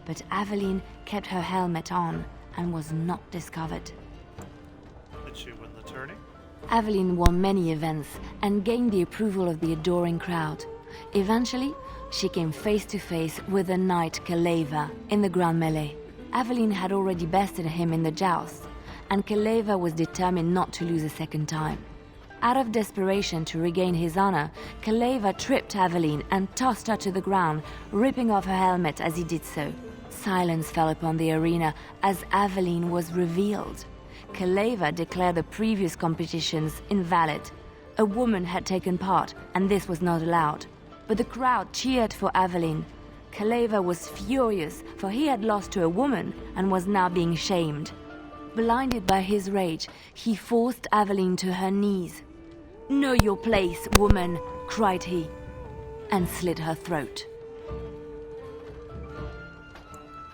But Aveline kept her helmet on and was not discovered. Did she win the tourney? Aveline won many events and gained the approval of the adoring crowd. Eventually, she came face to face with the knight Kaleva in the Grand Melee. Aveline had already bested him in the joust, and Kaleva was determined not to lose a second time. Out of desperation to regain his honor, Kaleva tripped Aveline and tossed her to the ground, ripping off her helmet as he did so. Silence fell upon the arena as Aveline was revealed. Kaleva declared the previous competitions invalid. A woman had taken part, and this was not allowed. But the crowd cheered for Aveline. Kaleva was furious, for he had lost to a woman and was now being shamed. Blinded by his rage, he forced Aveline to her knees. "Know your place, woman," cried he, and slit her throat.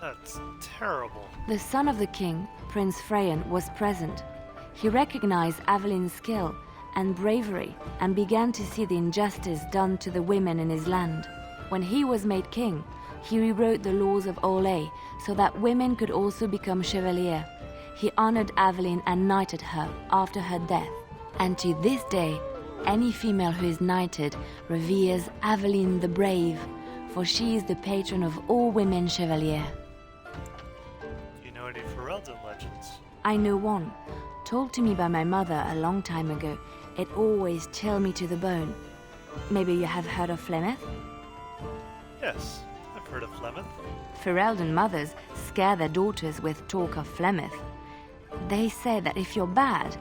That's terrible. The son of the king, Prince Freyan, was present. He recognized Aveline's skill and bravery and began to see the injustice done to the women in his land. When he was made king, he rewrote the laws of Orlais so that women could also become chevalier. He honored Aveline and knighted her after her death. And to this day, any female who is knighted reveres Aveline the Brave, for she is the patron of all women chevalier. Do you know any Ferelden legends? I know one, told to me by my mother a long time ago. It always chilled me to the bone. Maybe you have heard of Flemeth? Yes, I've heard of Flemeth. Ferelden mothers scare their daughters with talk of Flemeth. They say that if you're bad,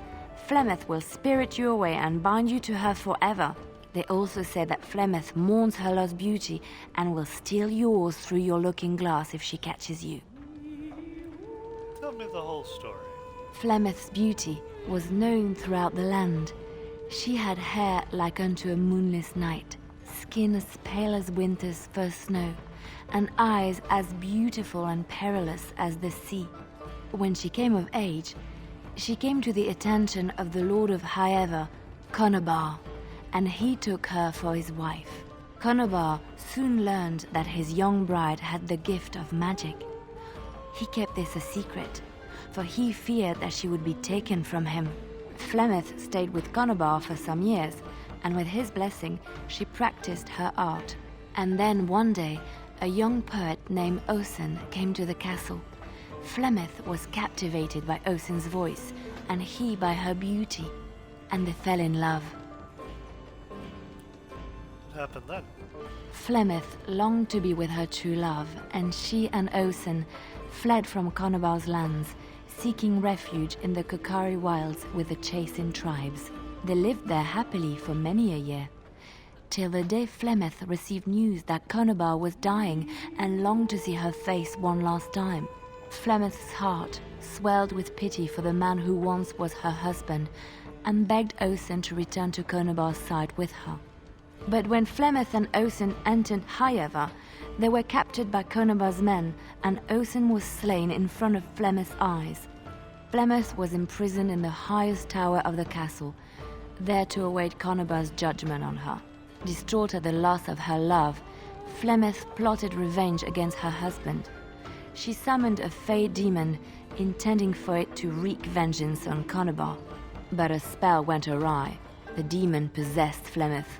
Flemeth will spirit you away and bind you to her forever. They also say that Flemeth mourns her lost beauty and will steal yours through your looking glass if she catches you. Tell me the whole story. Flemeth's beauty was known throughout the land. She had hair like unto a moonless night, skin as pale as winter's first snow, and eyes as beautiful and perilous as the sea. When she came of age, she came to the attention of the Lord of Highever, Conobar, and he took her for his wife. Conobar soon learned that his young bride had the gift of magic. He kept this a secret, for he feared that she would be taken from him. Flemeth stayed with Conobar for some years, and with his blessing, she practiced her art. And then one day, a young poet named Osen came to the castle. Flemeth was captivated by Osen's voice, and he by her beauty, and they fell in love. What happened then? Flemeth longed to be with her true love, and she and Osen fled from Conobar's lands, seeking refuge in the Kokari wilds with the Chasing tribes. They lived there happily for many a year, till the day Flemeth received news that Conobar was dying and longed to see her face one last time. Flemeth's heart swelled with pity for the man who once was her husband, and begged Osen to return to Conobar's side with her. But when Flemeth and Osen entered Highever, they were captured by Conobar's men, and Osen was slain in front of Flemeth's eyes. Flemeth was imprisoned in the highest tower of the castle, there to await Conobar's judgment on her. Distraught at the loss of her love, Flemeth plotted revenge against her husband. She summoned a fey demon, intending for it to wreak vengeance on Conobar. But a spell went awry. The demon possessed Flemeth.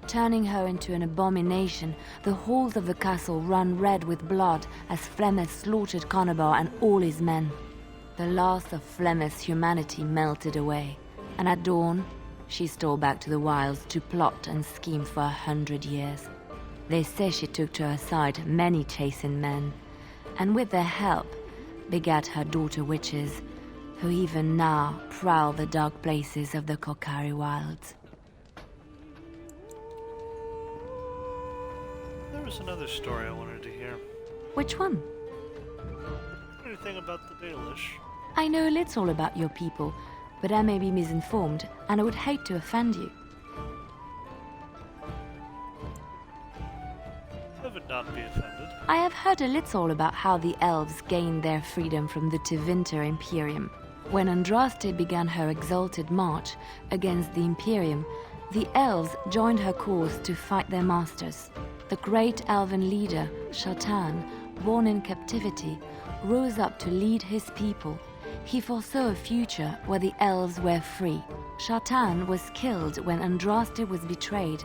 Turning her into an abomination, the halls of the castle ran red with blood as Flemeth slaughtered Conobar and all his men. The last of Flemeth's humanity melted away, and at dawn, she stole back to the wilds to plot and scheme for 100 years. They say she took to her side many Chasing men, and with their help begat her daughter witches, who even now prowl the dark places of the Kokari wilds. There was another story I wanted to hear. Which one? Anything about the Dalish? I know a little about your people, but I may be misinformed, and I would hate to offend you. I would not be offended. I have heard a little about how the elves gained their freedom from the Tevinter Imperium. When Andraste began her exalted march against the Imperium, the elves joined her cause to fight their masters. The great elven leader, Shatan, born in captivity, rose up to lead his people. He foresaw a future where the elves were free. Shatan was killed when Andraste was betrayed,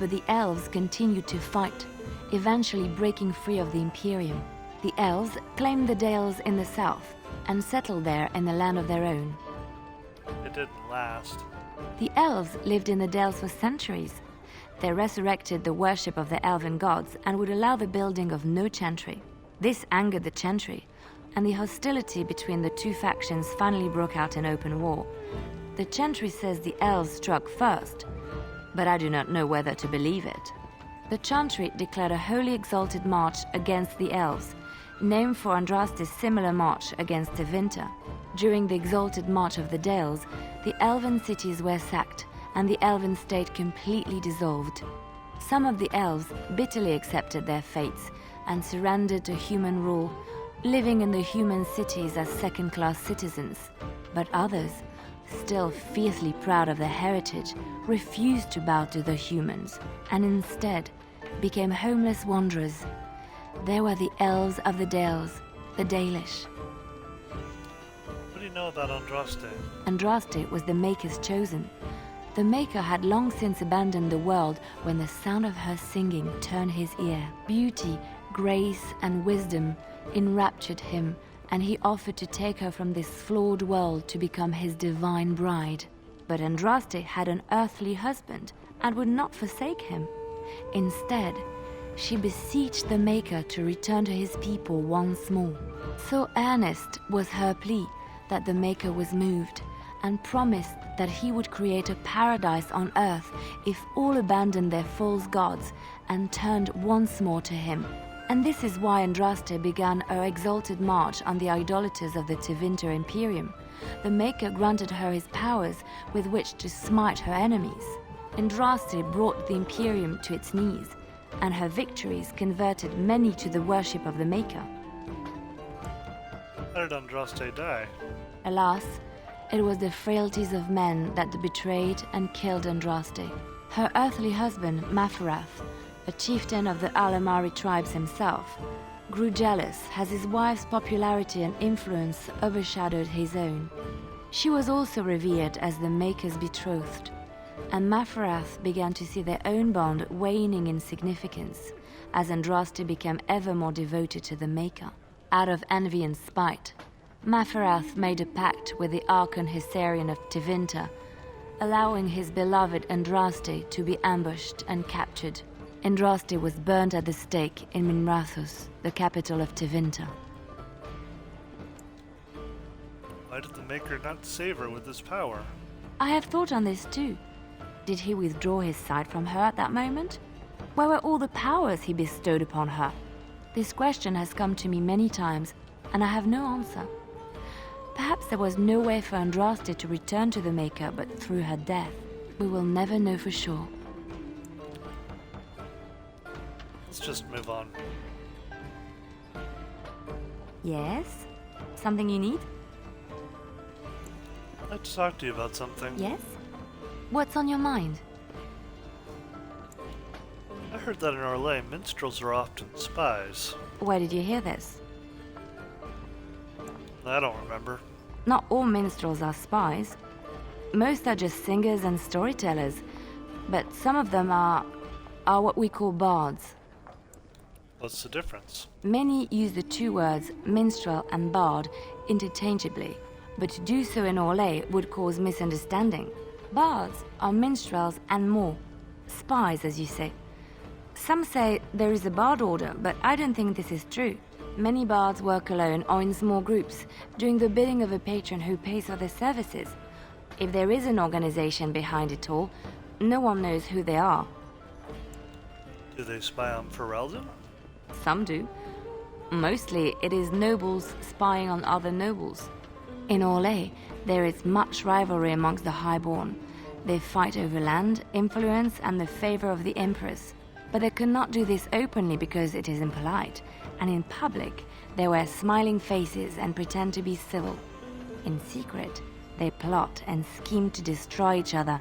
but the elves continued to fight, eventually breaking free of the Imperium. The elves claimed the Dales in the south and settled there in a land of their own. It didn't last. The elves lived in the Dales for centuries. They resurrected the worship of the elven gods and would allow the building of no chantry. This angered the chantry, and the hostility between the two factions finally broke out in open war. The chantry says the elves struck first, but I do not know whether to believe it. The chantry declared a wholly exalted march against the elves, named for Andraste's similar march against Tevinter. During the exalted march of the Dales, the elven cities were sacked, and the elven state completely dissolved. Some of the elves bitterly accepted their fates and surrendered to human rule, living in the human cities as second-class citizens. But others, still fiercely proud of their heritage, refused to bow to the humans, and instead became homeless wanderers. They were the elves of the Dales, the Dalish. What do you know about Andraste? Andraste was the Maker's chosen. The Maker had long since abandoned the world when the sound of her singing turned his ear. Beauty, grace, and wisdom enraptured him, and he offered to take her from this flawed world to become his divine bride. But Andraste had an earthly husband and would not forsake him. Instead, she beseeched the Maker to return to his people once more. So earnest was her plea that the Maker was moved and promised that he would create a paradise on earth if all abandoned their false gods and turned once more to him. And this is why Andraste began her exalted march on the idolaters of the Tevinter Imperium. The Maker granted her his powers with which to smite her enemies. Andraste brought the Imperium to its knees, and her victories converted many to the worship of the Maker. How did Andraste die? Alas, it was the frailties of men that betrayed and killed Andraste. Her earthly husband, Mafarath, a chieftain of the Alamari tribes himself, grew jealous as his wife's popularity and influence overshadowed his own. She was also revered as the Maker's betrothed, and Mafarath began to see their own bond waning in significance as Andraste became ever more devoted to the Maker. Out of envy and spite, Mafarath made a pact with the Archon Hysarian of Tevinter, allowing his beloved Andraste to be ambushed and captured. Andraste was burned at the stake in Minrathous, the capital of Tevinter. Why did the Maker not save her with his power? I have thought on this too. Did he withdraw his sight from her at that moment? Where were all the powers he bestowed upon her? This question has come to me many times, and I have no answer. Perhaps there was no way for Andraste to return to the Maker but through her death. We will never know for sure. Let's just move on. Yes? Something you need? I'd like to talk to you about something. Yes? What's on your mind? I heard that in Orlais, minstrels are often spies. Where did you hear this? I don't remember. Not all minstrels are spies. Most are just singers and storytellers, but some of them are what we call bards. What's the difference? Many use the two words minstrel and bard interchangeably, but to do so in Orlais would cause misunderstanding. Bards are minstrels and more. Spies, as you say. Some say there is a bard order, but I don't think this is true. Many bards work alone or in small groups, doing the bidding of a patron who pays for their services. If there is an organization behind it all, no one knows who they are. Do they spy on Ferelden? Some do. Mostly it is nobles spying on other nobles. In Orlais, there is much rivalry amongst the highborn. They fight over land, influence, and the favor of the Empress. But they cannot do this openly because it is impolite, and in public, they wear smiling faces and pretend to be civil. In secret, they plot and scheme to destroy each other.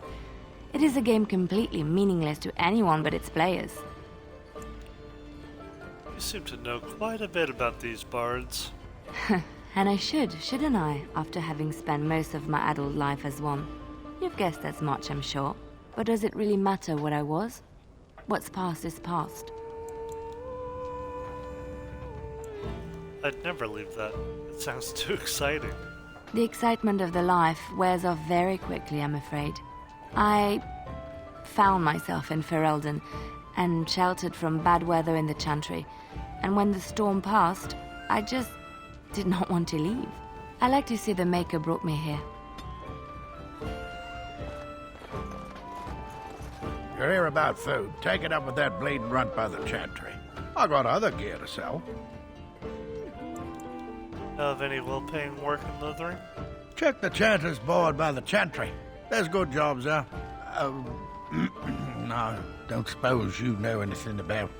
It is a game completely meaningless to anyone but its players. You seem to know quite a bit about these bards. And I shouldn't I, after having spent most of my adult life as one? You've guessed as much, I'm sure. But does it really matter what I was? What's past is past. I'd never leave that. It sounds too exciting. The excitement of the life wears off very quickly, I'm afraid. I found myself in Ferelden and sheltered from bad weather in the Chantry. And when the storm passed, I just did not want to leave. I like to see the Maker brought me here. You're here about food. Take it up with that bleeding runt by the Chantry. I got other gear to sell. Know of any well-paying work in Lothering? Check the Chanter's board by the Chantry. There's good jobs there. No, don't suppose you know anything about,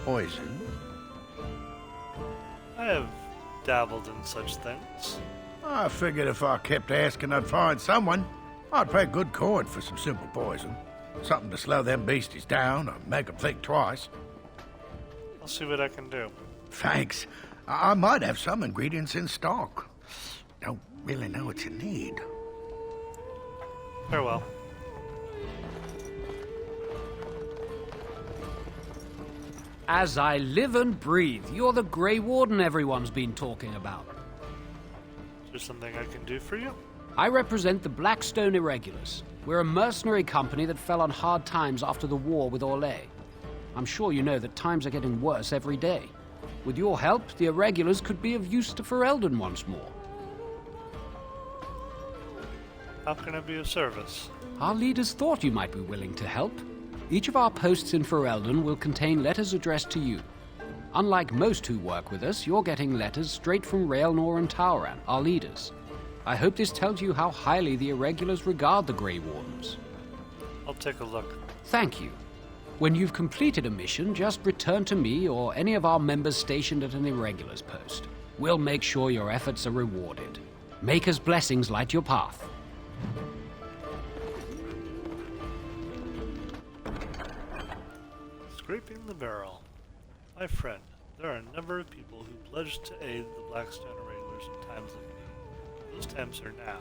poison? I have dabbled in such things. I figured if I kept asking, I'd find someone. I'd pay good coin for some simple poison. Something to slow them beasties down or make them think twice. I'll see what I can do. Thanks. I might have some ingredients in stock. Don't really know what you need. Farewell. As I live and breathe, you're the Grey Warden everyone's been talking about. Is there something I can do for you? I represent the Blackstone Irregulars. We're a mercenary company that fell on hard times after the war with Orlais. I'm sure you know that times are getting worse every day. With your help, the Irregulars could be of use to Ferelden once more. How can I be of service? Our leaders thought you might be willing to help. Each of our posts in Ferelden will contain letters addressed to you. Unlike most who work with us, you're getting letters straight from Raelnor and Tauran, our leaders. I hope this tells you how highly the Irregulars regard the Grey Wardens. I'll take a look. Thank you. When you've completed a mission, just return to me or any of our members stationed at an Irregulars post. We'll make sure your efforts are rewarded. Maker's blessings light your path. Scraping the barrel. My friend, there are a number of people who pledged to aid the Blackstone Irregulars in times of need. Those times are now.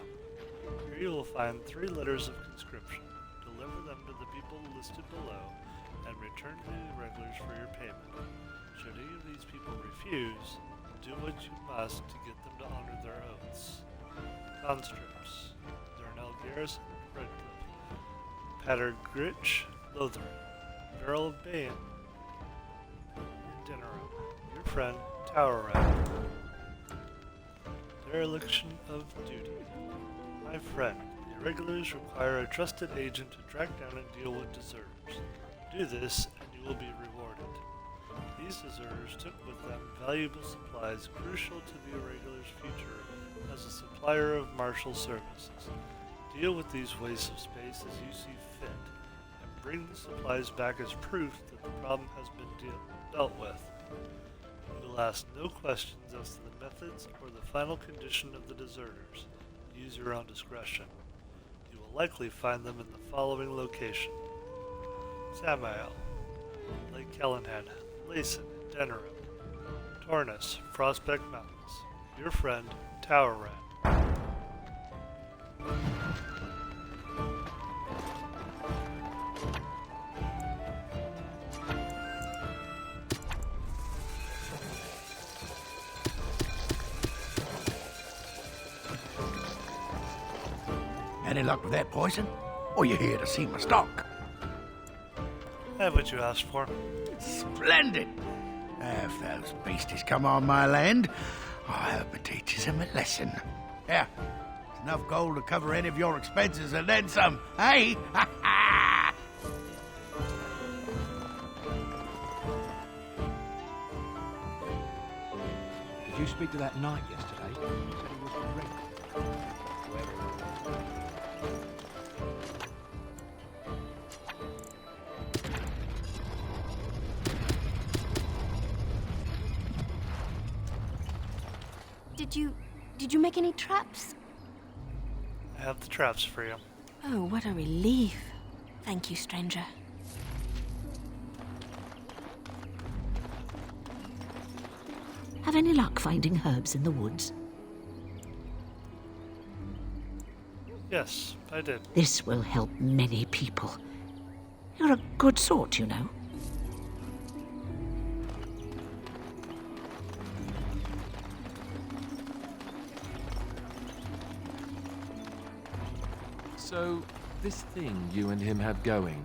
Here you will find 3 letters of conscription. Deliver them to the people listed below, and return to the Irregulars for your payment. Should any of these people refuse, do what you must to get them to honor their oaths. Conscripts. Darnell Garrison, Redcliffe. Patter Gritch, Lothering. Earl of Bain, Denerim. Your friend, Towerrat. Dereliction of duty. My friend, the Irregulars require a trusted agent to track down and deal with deserters. Do this, and you will be rewarded. These deserters took with them valuable supplies crucial to the Irregulars' future as a supplier of martial services. Deal with these wastes of space as you see fit. Bring the supplies back as proof that the problem has been dealt with. We will ask no questions as to the methods or the final condition of the deserters. Use your own discretion. You will likely find them in the following location: Samael, Lake Callahan, Layson, Denerim, Tornus, Prospect Mountains. Your friend, Towerrat. Any luck with that poison? Or you here to see my stock? I have what you asked for. Splendid! If those beasties come on my land, I hope it teaches them a lesson. Here, there's enough gold to cover any of your expenses and then some, hey? Did you speak to that knight yesterday? He said he was ready. Did you make any traps? I have the traps for you. Oh, what a relief. Thank you, stranger. Have any luck finding herbs in the woods? Yes, I did. This will help many people. You're a good sort, you know. So, this thing you and him have going,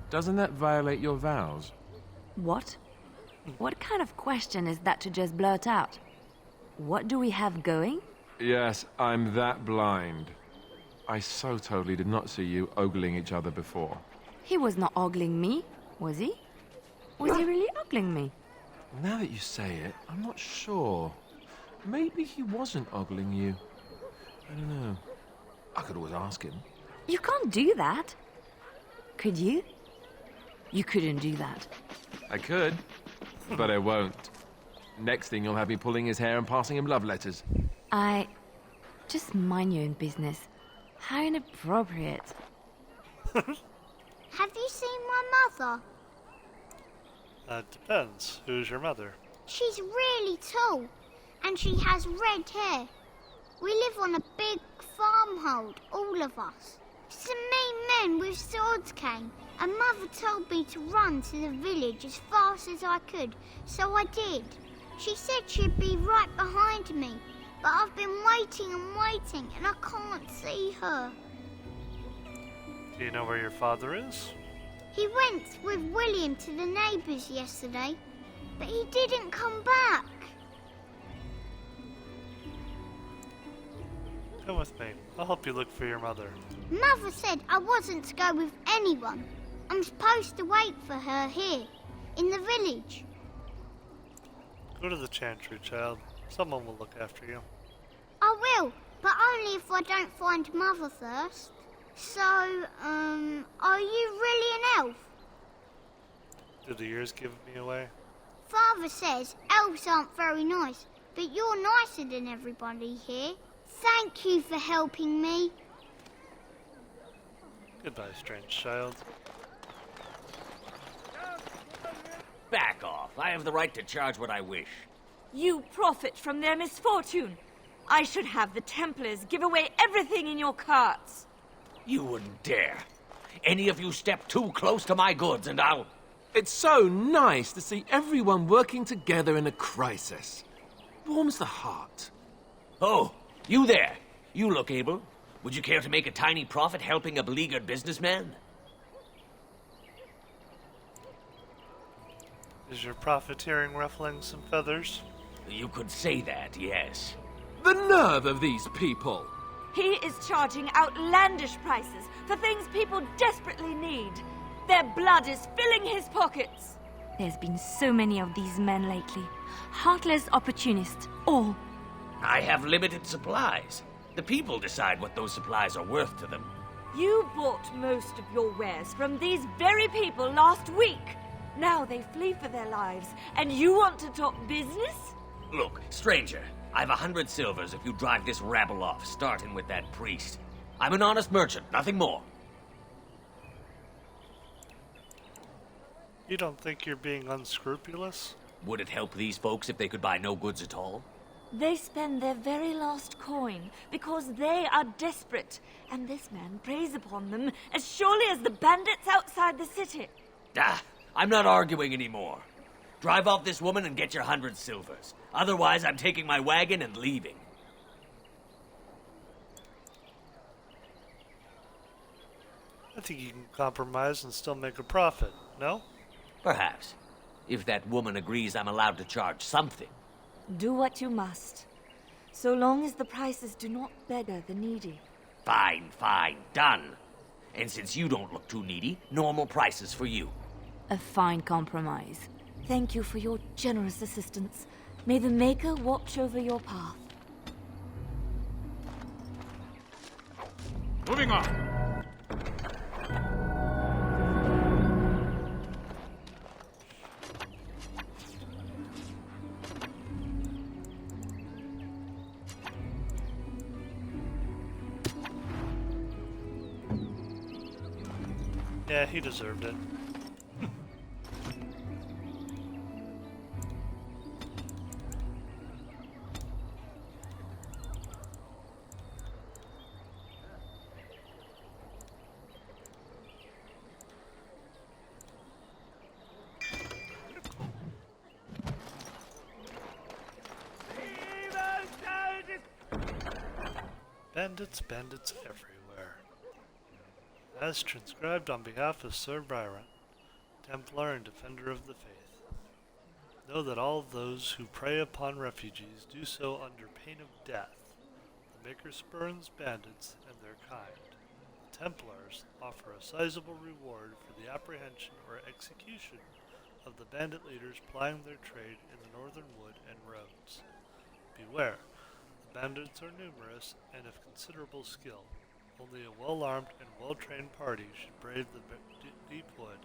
doesn't that violate your vows? What? What kind of question is that to just blurt out? What do we have going? Yes, I'm that blind. I so totally did not see you ogling each other before. He was not ogling me, was he? Was he really ogling me? Now that you say it, I'm not sure. Maybe he wasn't ogling you. I don't know. I could always ask him. You can't do that. Could you? You couldn't do that. I could, but I won't. Next thing you'll have me pulling his hair and passing him love letters. Just mind your own business. How inappropriate. Have you seen my mother? That depends. Who's your mother? She's really tall, and she has red hair. We live on a big farmhold, all of us. Some mean men with swords came and Mother told me to run to the village as fast as I could, so I did. She said she'd be right behind me, but I've been waiting and waiting, and I can't see her. Do you know where your father is? He went with William to the neighbours yesterday, but he didn't come back. Come with me. I'll help you look for your mother. Mother said I wasn't to go with anyone. I'm supposed to wait for her here, in the village. Go to the chantry, child. Someone will look after you. I will, but only if I don't find Mother first. So, are you really an elf? Do the years give me away? Father says elves aren't very nice, but you're nicer than everybody here. Thank you for helping me. Goodbye, strange child. Back off. I have the right to charge what I wish. You profit from their misfortune. I should have the Templars give away everything in your carts. You wouldn't dare. Any of you step too close to my goods and I'll... It's so nice to see everyone working together in a crisis. Warms the heart. Oh, you there. You look able. Would you care to make a tiny profit helping a beleaguered businessman? Is your profiteering ruffling some feathers? You could say that, yes. The nerve of these people! He is charging outlandish prices for things people desperately need. Their blood is filling his pockets. There's been so many of these men lately. Heartless opportunists, all. I have limited supplies. The people decide what those supplies are worth to them. You bought most of your wares from these very people last week. Now they flee for their lives, and you want to talk business? Look, stranger, I've 100 silvers if you drive this rabble off, starting with that priest. I'm an honest merchant, nothing more. You don't think you're being unscrupulous? Would it help these folks if they could buy no goods at all? They spend their very last coin because they are desperate, and this man preys upon them as surely as the bandits outside the city. Ah, I'm not arguing anymore. Drive off this woman and get your 100 silvers. Otherwise, I'm taking my wagon and leaving. I think you can compromise and still make a profit, no? Perhaps. If that woman agrees I'm allowed to charge something. Do what you must, so long as the prices do not beggar the needy. Fine, fine, done. And since you don't look too needy, normal prices for you. A fine compromise. Thank you for your generous assistance. May the Maker watch over your path. Moving on. Yeah, he deserved it. Bandits, bandits everywhere. As transcribed on behalf of Sir Byron, Templar and Defender of the Faith. Know that all those who prey upon refugees do so under pain of death. The Maker spurns bandits and their kind. The Templars offer a sizable reward for the apprehension or execution of the bandit leaders plying their trade in the northern wood and roads. Beware. The bandits are numerous and of considerable skill. Only a well-armed and well-trained party should brave the deep wood.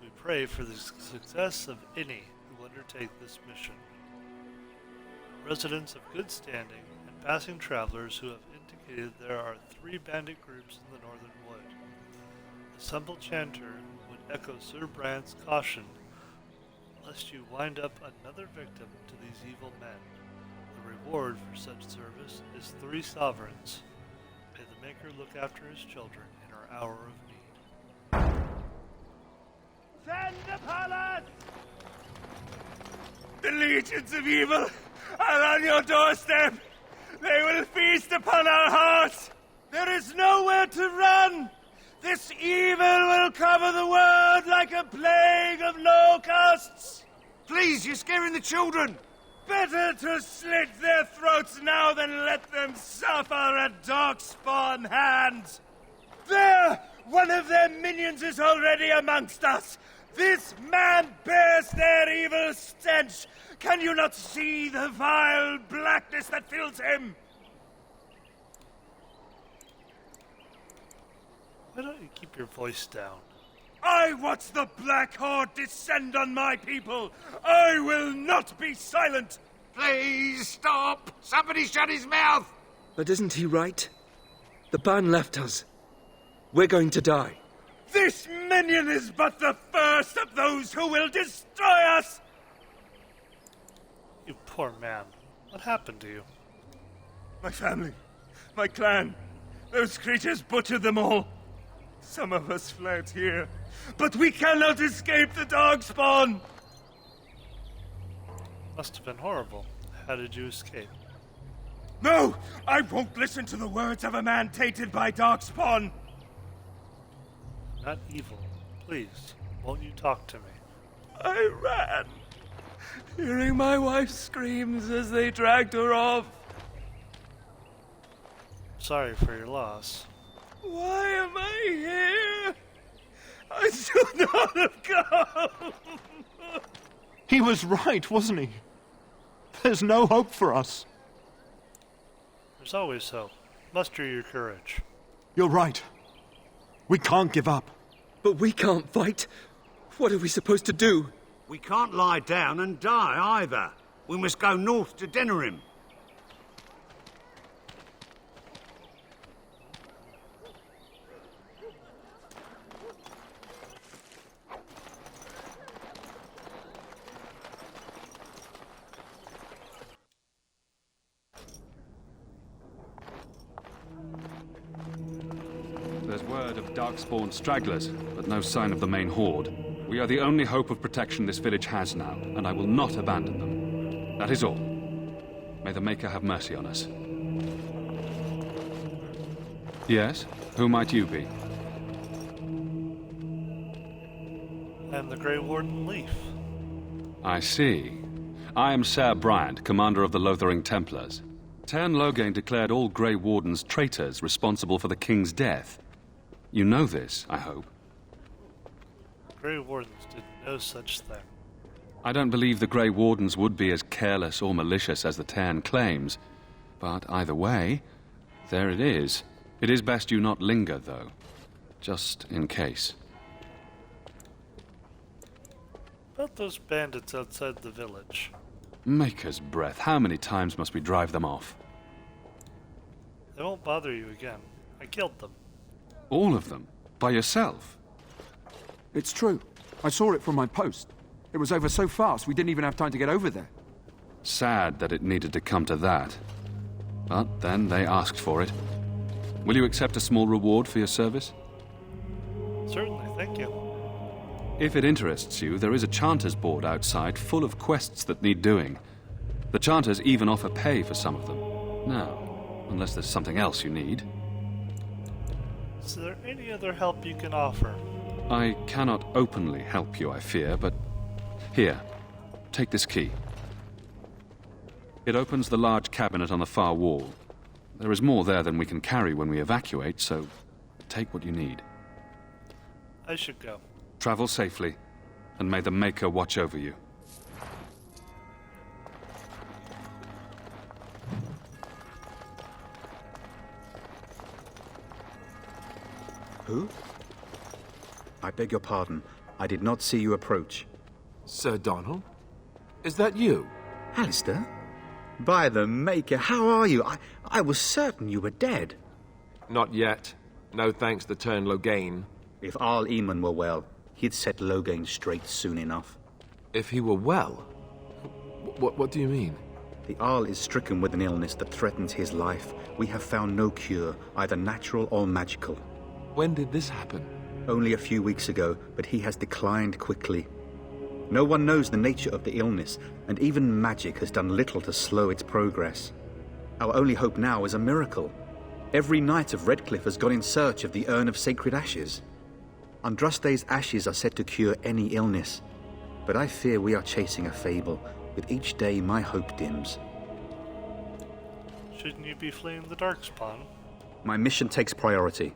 We pray for the success of any who undertake this mission. Residents of good standing and passing travelers who have indicated there are 3 bandit groups in the northern wood. The simple chanter would echo Sir Brand's caution lest you wind up another victim to these evil men. The reward for such service is 3 sovereigns. May the Maker look after his children in our hour of need. The legions of evil are on your doorstep. They will feast upon our hearts. There is nowhere to run. This evil will cover the world like a plague of locusts. Please, you're scaring the children. Better to slit their throats now than let them suffer at Darkspawn hands. There! One of their minions is already amongst us. This man bears their evil stench. Can you not see the vile blackness that fills him? Why don't you keep your voice down? I watch the Black Horde descend on my people. I will not be silent. Please stop. Somebody shut his mouth. But isn't he right? The ban left us. We're going to die. This minion is but the first of those who will destroy us. You poor man. What happened to you? My family, my clan, those creatures butchered them all. Some of us fled here, but we cannot escape the Darkspawn. Must have been horrible. How did you escape? No! I won't listen to the words of a man tainted by Darkspawn. Not evil. Please, won't you talk to me? I ran, hearing my wife's screams as they dragged her off. Sorry for your loss. Why am I here? I should not have come. He was right, wasn't he? There's no hope for us. There's always hope. Muster your courage. You're right. We can't give up. But we can't fight. What are we supposed to do? We can't lie down and die either. We must go north to Denerim. There's word of Darkspawn stragglers, but no sign of the main horde. We are the only hope of protection this village has now, and I will not abandon them. That is all. May the Maker have mercy on us. Yes? Who might you be? I'm the Grey Warden Leaf. I see. I am Ser Bryant, commander of the Lothering Templars. Tern Loghain declared all Grey Wardens traitors responsible for the King's death. You know this, I hope. Grey Wardens did no such thing. I don't believe the Grey Wardens would be as careless or malicious as the Tern claims. But either way, there it is. It is best you not linger, though. Just in case. About those bandits outside the village. Maker's breath, how many times must we drive them off? They won't bother you again. I killed them. All of them? By yourself? It's true. I saw it from my post. It was over so fast we didn't even have time to get over there. Sad that it needed to come to that. But then they asked for it. Will you accept a small reward for your service? Certainly, thank you. If it interests you, there is a Chanter's board outside full of quests that need doing. The Chanters even offer pay for some of them. Now, unless there's something else you need. Is there any other help you can offer? I cannot openly help you, I fear, but... Here, take this key. It opens the large cabinet on the far wall. There is more there than we can carry when we evacuate, so take what you need. I should go. Travel safely, and may the Maker watch over you. Who? I beg your pardon. I did not see you approach. Sir Donald? Is that you? Alistair? By the Maker, how are you? I was certain you were dead. Not yet. No thanks to Tern Loghain. If Arl Eamon were well, he'd set Loghain straight soon enough. If he were well? What do you mean? The Arl is stricken with an illness that threatens his life. We have found no cure, either natural or magical. When did this happen? Only a few weeks ago, but he has declined quickly. No one knows the nature of the illness, and even magic has done little to slow its progress. Our only hope now is a miracle. Every knight of Redcliffe has gone in search of the Urn of Sacred Ashes. Andraste's ashes are said to cure any illness, but I fear we are chasing a fable. With each day, my hope dims. Shouldn't you be fleeing the Darkspawn? My mission takes priority,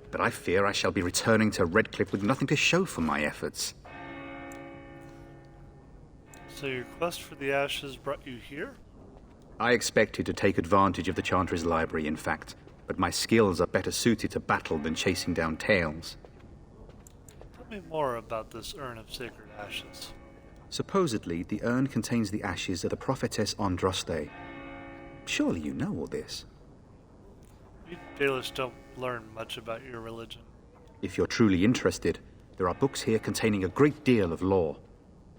but I fear I shall be returning to Redcliffe with nothing to show for my efforts. So your quest for the ashes brought you here? I expected to take advantage of the Chantry's library, in fact, but my skills are better suited to battle than chasing down tales. Tell me more about this Urn of Sacred Ashes. Supposedly, the urn contains the ashes of the prophetess Andraste. Surely you know all this. We Dalish don't learn much about your religion. If you're truly interested, there are books here containing a great deal of lore.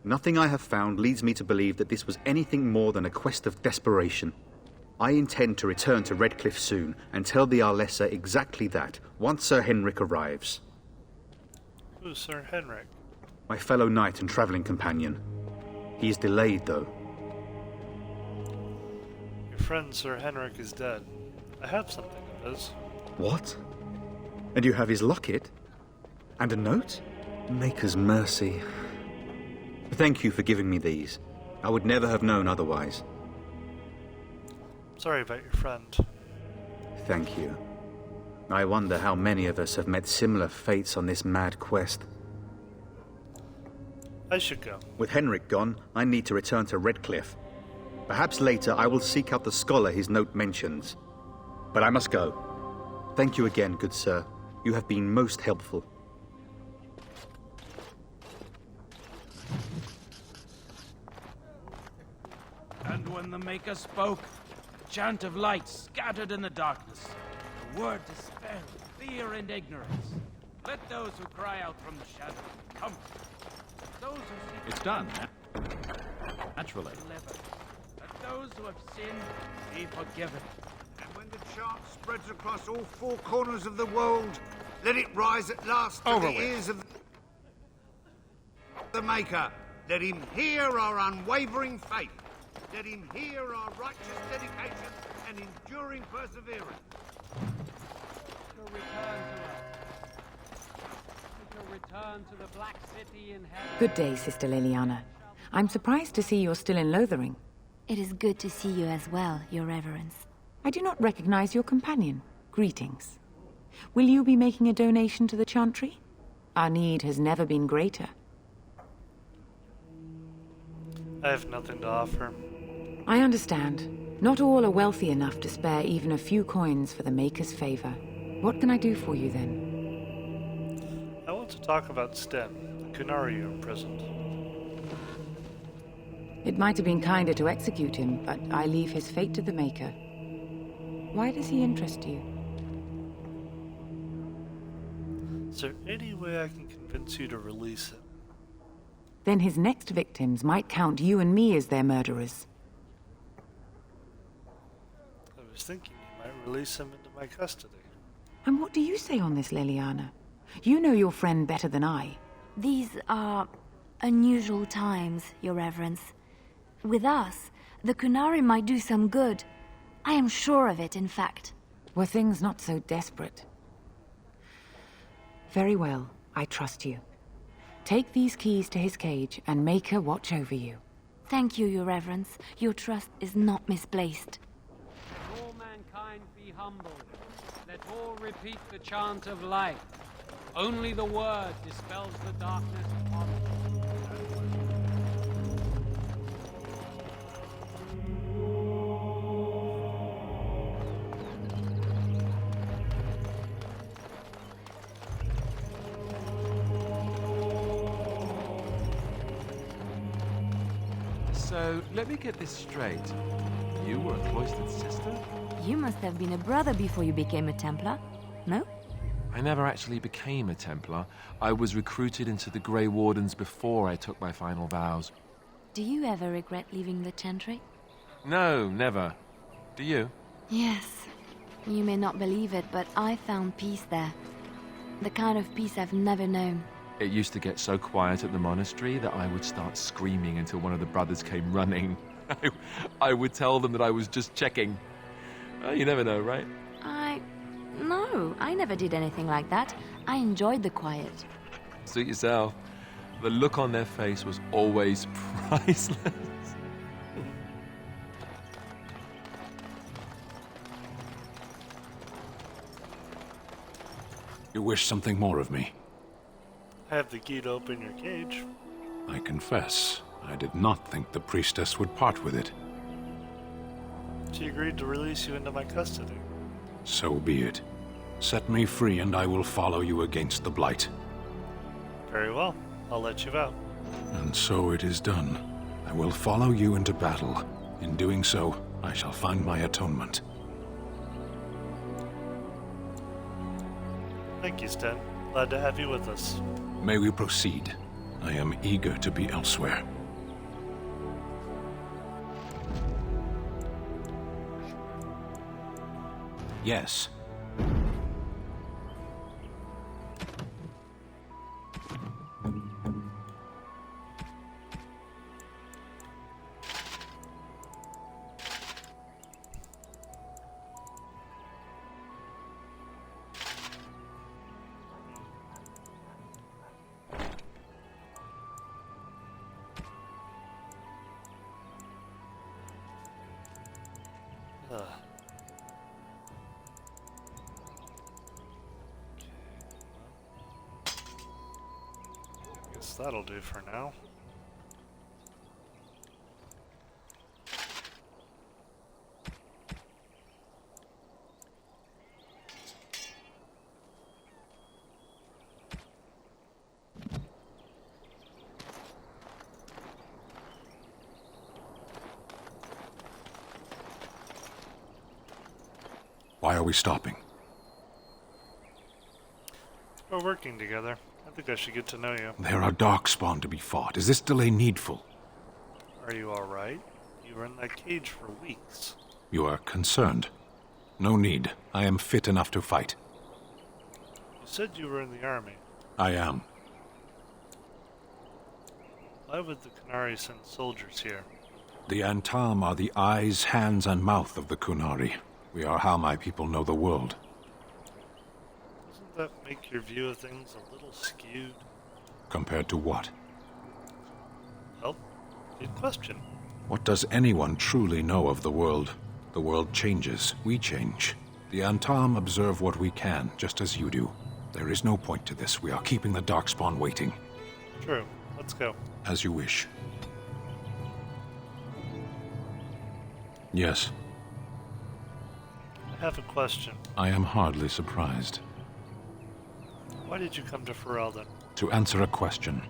Nothing I have found leads me to believe that this was anything more than a quest of desperation. I intend to return to Redcliffe soon and tell the Arlessa exactly that, once Sir Henrik arrives. Who's Sir Henrik? My fellow knight and travelling companion. He is delayed, though. Your friend Sir Henrik is dead. I have something of his. What? And you have his locket? And a note? Maker's mercy. Thank you for giving me these. I would never have known otherwise. Sorry about your friend. Thank you. I wonder how many of us have met similar fates on this mad quest. I should go. With Henrik gone, I need to return to Redcliffe. Perhaps later I will seek out the scholar his note mentions. But I must go. Thank you again, good sir. You have been most helpful. And when the Maker spoke, a chant of light scattered in the darkness, a word dispelled fear and ignorance. Let those who cry out from the shadow come. Those who seek It's done. Naturally. deliver. Let those who have sinned be forgiven. And when the chant spreads across all four corners of the world, let it rise at last to Over the with. ears of the Maker. Let him hear our unwavering faith. Let him hear our righteous dedication and enduring perseverance. Return to the Black City in heaven. Good day, Sister Liliana. I'm surprised to see you're still in Lothering. It is good to see you as well, Your Reverence. I do not recognize your companion. Greetings. Will you be making a donation to the Chantry? Our need has never been greater. I have nothing to offer. I understand. Not all are wealthy enough to spare even a few coins for the Maker's favor. What can I do for you, then? I want to talk about Sten, the Kunari you imprisoned. It might have been kinder to execute him, but I leave his fate to the Maker. Why does he interest you? Is there any way I can convince you to release him? Then his next victims might count you and me as their murderers. I was thinking you might release him into my custody. And what do you say on this, Liliana? You know your friend better than I. These are unusual times, Your Reverence. With us, the Kunari might do some good. I am sure of it, in fact. Were things not so desperate? Very well, I trust you. Take these keys to his cage and Maker watch over you. Thank you, Your Reverence. Your trust is not misplaced. Let all mankind be humble. Let all repeat the chant of light. Only the word dispels the darkness upon So, let me get this straight. You were a cloistered sister? You must have been a brother before you became a Templar, no? I never actually became a Templar. I was recruited into the Grey Wardens before I took my final vows. Do you ever regret leaving the Chantry? No, never. Do you? Yes. You may not believe it, but I found peace there. The kind of peace I've never known. It used to get so quiet at the monastery that I would start screaming until one of the brothers came running. I would tell them that I was just checking. You never know, right? No, I never did anything like that. I enjoyed the quiet. Suit yourself. The look on their face was always priceless. You wish something more of me? I have the key to open your cage. I confess, I did not think the priestess would part with it. She agreed to release you into my custody. So be it. Set me free and I will follow you against the Blight. Very well. I'll let you out. And so it is done. I will follow you into battle. In doing so, I shall find my atonement. Thank you, Sten. Glad to have you with us. May we proceed? I am eager to be elsewhere. Yes. Guess that'll do for now. Why are we stopping? We're working together. I think I should get to know you. There are darkspawn to be fought. Is this delay needful? Are you alright? You were in that cage for weeks. You are concerned. No need. I am fit enough to fight. You said you were in the army. I am. Why would the Qunari send soldiers here? The Antam are the eyes, hands, and mouth of the Qunari. We are how my people know the world. Doesn't that make your view of things a little skewed? Compared to what? Well, good question. What does anyone truly know of the world? The world changes. We change. The Antam observe what we can, just as you do. There is no point to this. We are keeping the Darkspawn waiting. True. Let's go. As you wish. Yes. I have a question. I am hardly surprised. Why did you come to Ferelden? To answer a question.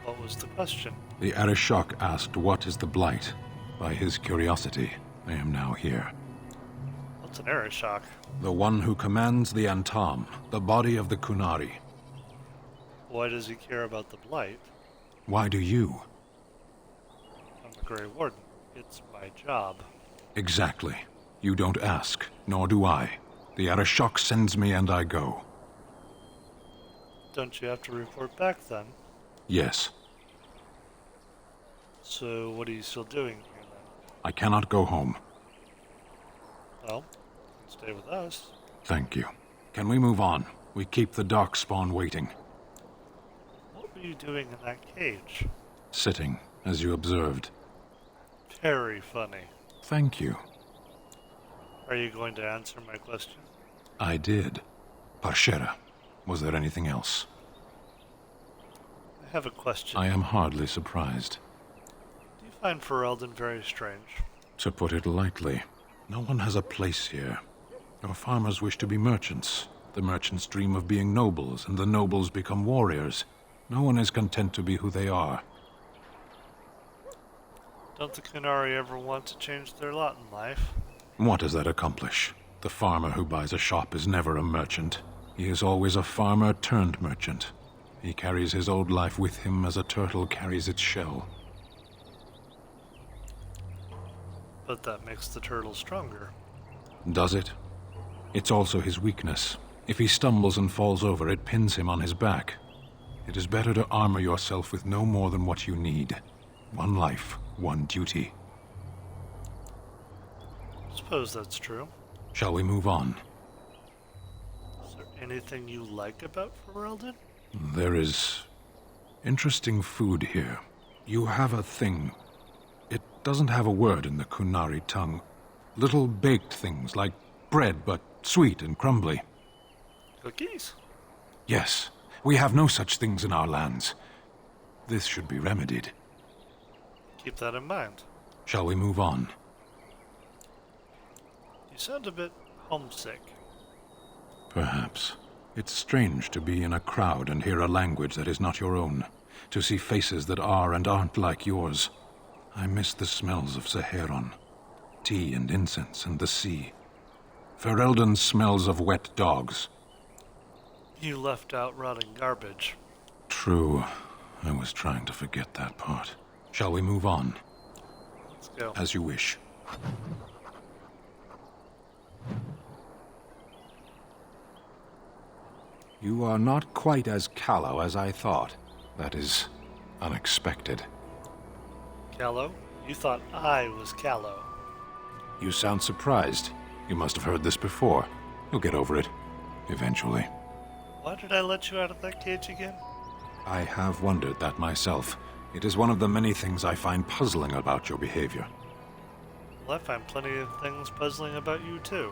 What was the question? The Arishok asked what is the Blight. By his curiosity, I am now here. What's an Arishok? The one who commands the Antam, the body of the Qunari. Why does he care about the Blight? Why do you? I'm the Grey Warden. It's my job. Exactly. You don't ask, nor do I. The Arishok sends me and I go. Don't you have to report back then? Yes. So what are you still doing here then? I cannot go home. Well, stay with us. Thank you. Can we move on? We keep the Darkspawn waiting. What were you doing in that cage? Sitting, as you observed. Very funny. Thank you. Are you going to answer my question? I did. Parshera, was there anything else? I have a question. I am hardly surprised. Do you find Ferelden very strange? To put it lightly, no one has a place here. Your farmers wish to be merchants. The merchants dream of being nobles, and the nobles become warriors. No one is content to be who they are. Don't the Qunari ever want to change their lot in life? What does that accomplish? The farmer who buys a shop is never a merchant. He is always a farmer turned merchant. He carries his old life with him as a turtle carries its shell. But that makes the turtle stronger. Does it? It's also his weakness. If he stumbles and falls over, it pins him on his back. It is better to armor yourself with no more than what you need. One life, one duty. Suppose that's true. Shall we move on? Is there anything you like about Ferelden? There is interesting food here. You have a thing. It doesn't have a word in the Kunari tongue. Little baked things like bread, but sweet and crumbly. Cookies? Yes, we have no such things in our lands. This should be remedied. Keep that in mind. Shall we move on? You sound a bit homesick. Perhaps. It's strange to be in a crowd and hear a language that is not your own. To see faces that are and aren't like yours. I miss the smells of Saharon. Tea and incense and the sea. Ferelden smells of wet dogs. You left out rotting garbage. True. I was trying to forget that part. Shall we move on? Let's go. As you wish. You are not quite as callow as I thought. That is unexpected. Callow? You thought I was callow. You sound surprised. You must have heard this before. You'll get over it. Eventually. Why did I let you out of that cage again? I have wondered that myself. It is one of the many things I find puzzling about your behavior. Well, I find plenty of things puzzling about you, too.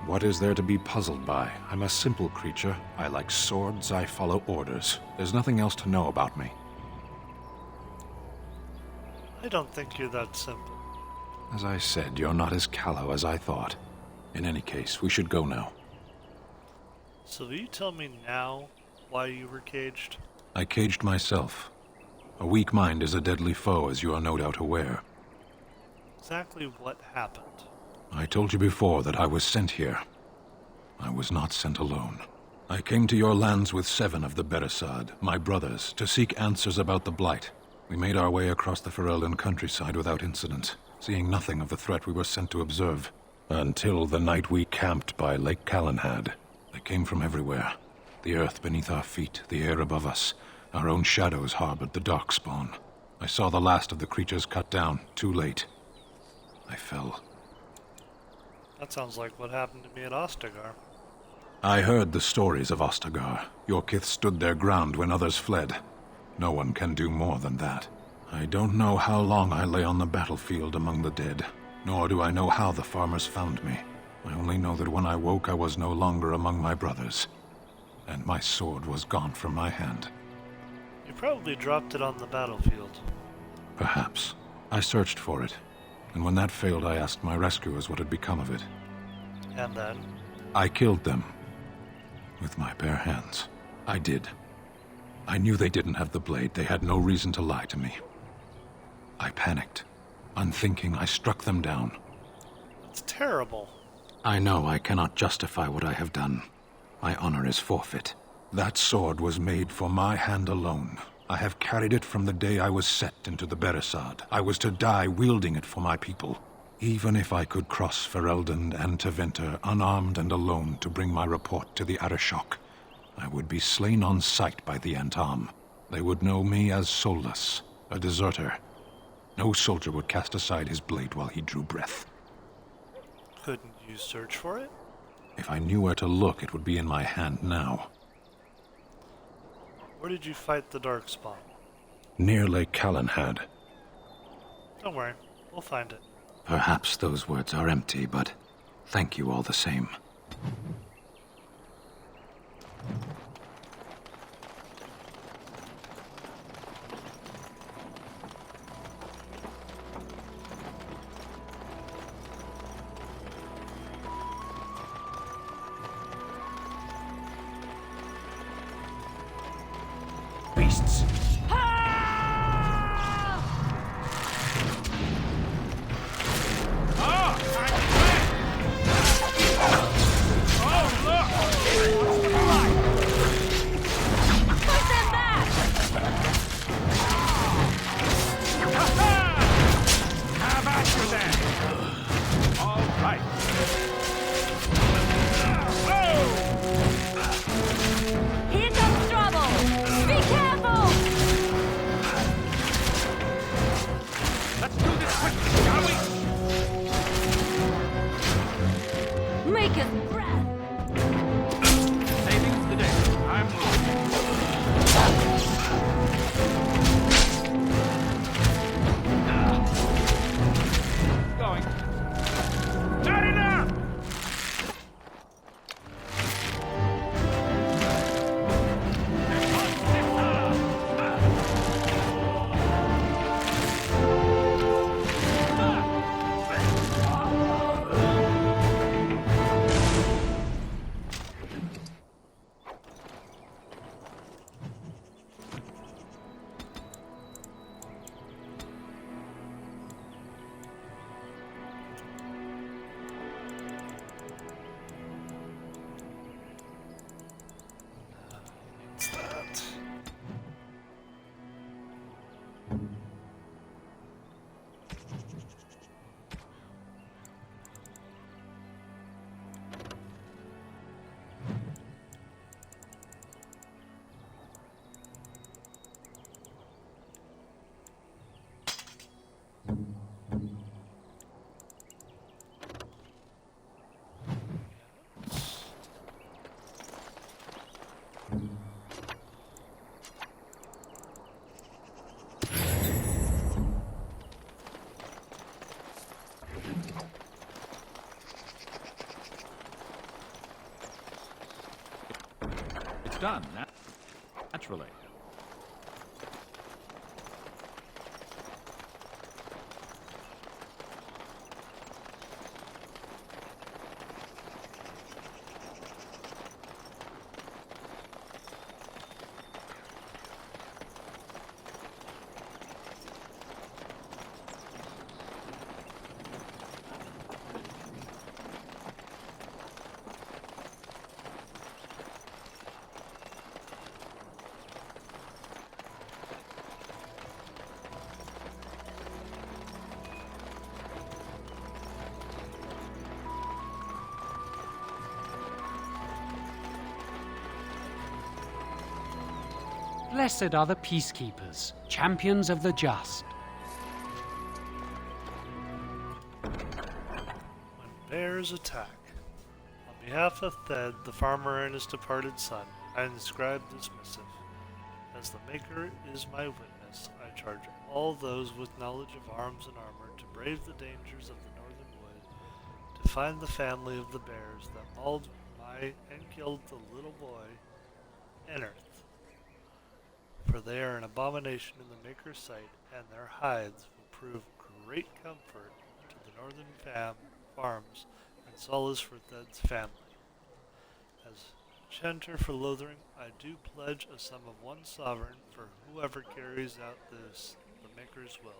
What is there to be puzzled by? I'm a simple creature. I like swords, I follow orders. There's nothing else to know about me. I don't think you're that simple. As I said, you're not as callow as I thought. In any case, we should go now. So will you tell me now why you were caged? I caged myself. A weak mind is a deadly foe, as you are no doubt aware. Exactly what happened? I told you before that I was sent here. I was not sent alone. I came to your lands with 7 of the Beresad, my brothers, to seek answers about the Blight. We made our way across the Ferelden countryside without incident, seeing nothing of the threat we were sent to observe. Until the night we camped by Lake Calenhad. They came from everywhere. The earth beneath our feet, the air above us. Our own shadows harbored the darkspawn. I saw the last of the creatures cut down, too late. I fell. That sounds like what happened to me at Ostagar. I heard the stories of Ostagar. Your kith stood their ground when others fled. No one can do more than that. I don't know how long I lay on the battlefield among the dead, nor do I know how the farmers found me. I only know that when I woke I was no longer among my brothers, and my sword was gone from my hand. You probably dropped it on the battlefield. Perhaps. I searched for it, and when that failed I asked my rescuers what had become of it. And then? I killed them. With my bare hands. I did. I knew they didn't have the blade. They had no reason to lie to me. I panicked. Unthinking, I struck them down. It's terrible. I know I cannot justify what I have done. My honor is forfeit. That sword was made for my hand alone. I have carried it from the day I was set into the Beresad. I was to die wielding it for my people. Even if I could cross Ferelden and Tevinter unarmed and alone to bring my report to the Arishok, I would be slain on sight by the Antam. They would know me as soulless, a deserter. No soldier would cast aside his blade while he drew breath. Couldn't you search for it? If I knew where to look, it would be in my hand now. Where did you fight the Darkspawn? Near Lake Calenhad. Don't worry, we'll find it. Perhaps those words are empty, but thank you all the same. Beasts! Here comes trouble! Be careful! done, naturally. Blessed are the peacekeepers, champions of the just. When bears attack. On behalf of Thed, the farmer and his departed son, I inscribe this missive. As the Maker is my witness, I charge all those with knowledge of arms and armor to brave the dangers of the northern wood, to find the family of the bears that mauled and killed the little boy, Enerth. For they are an abomination in the Maker's sight, and their hides will prove great comfort to the northern farms and solace for Thed's family. As chanter for Lothering, I do pledge a sum of 1 sovereign for whoever carries out this, the Maker's will.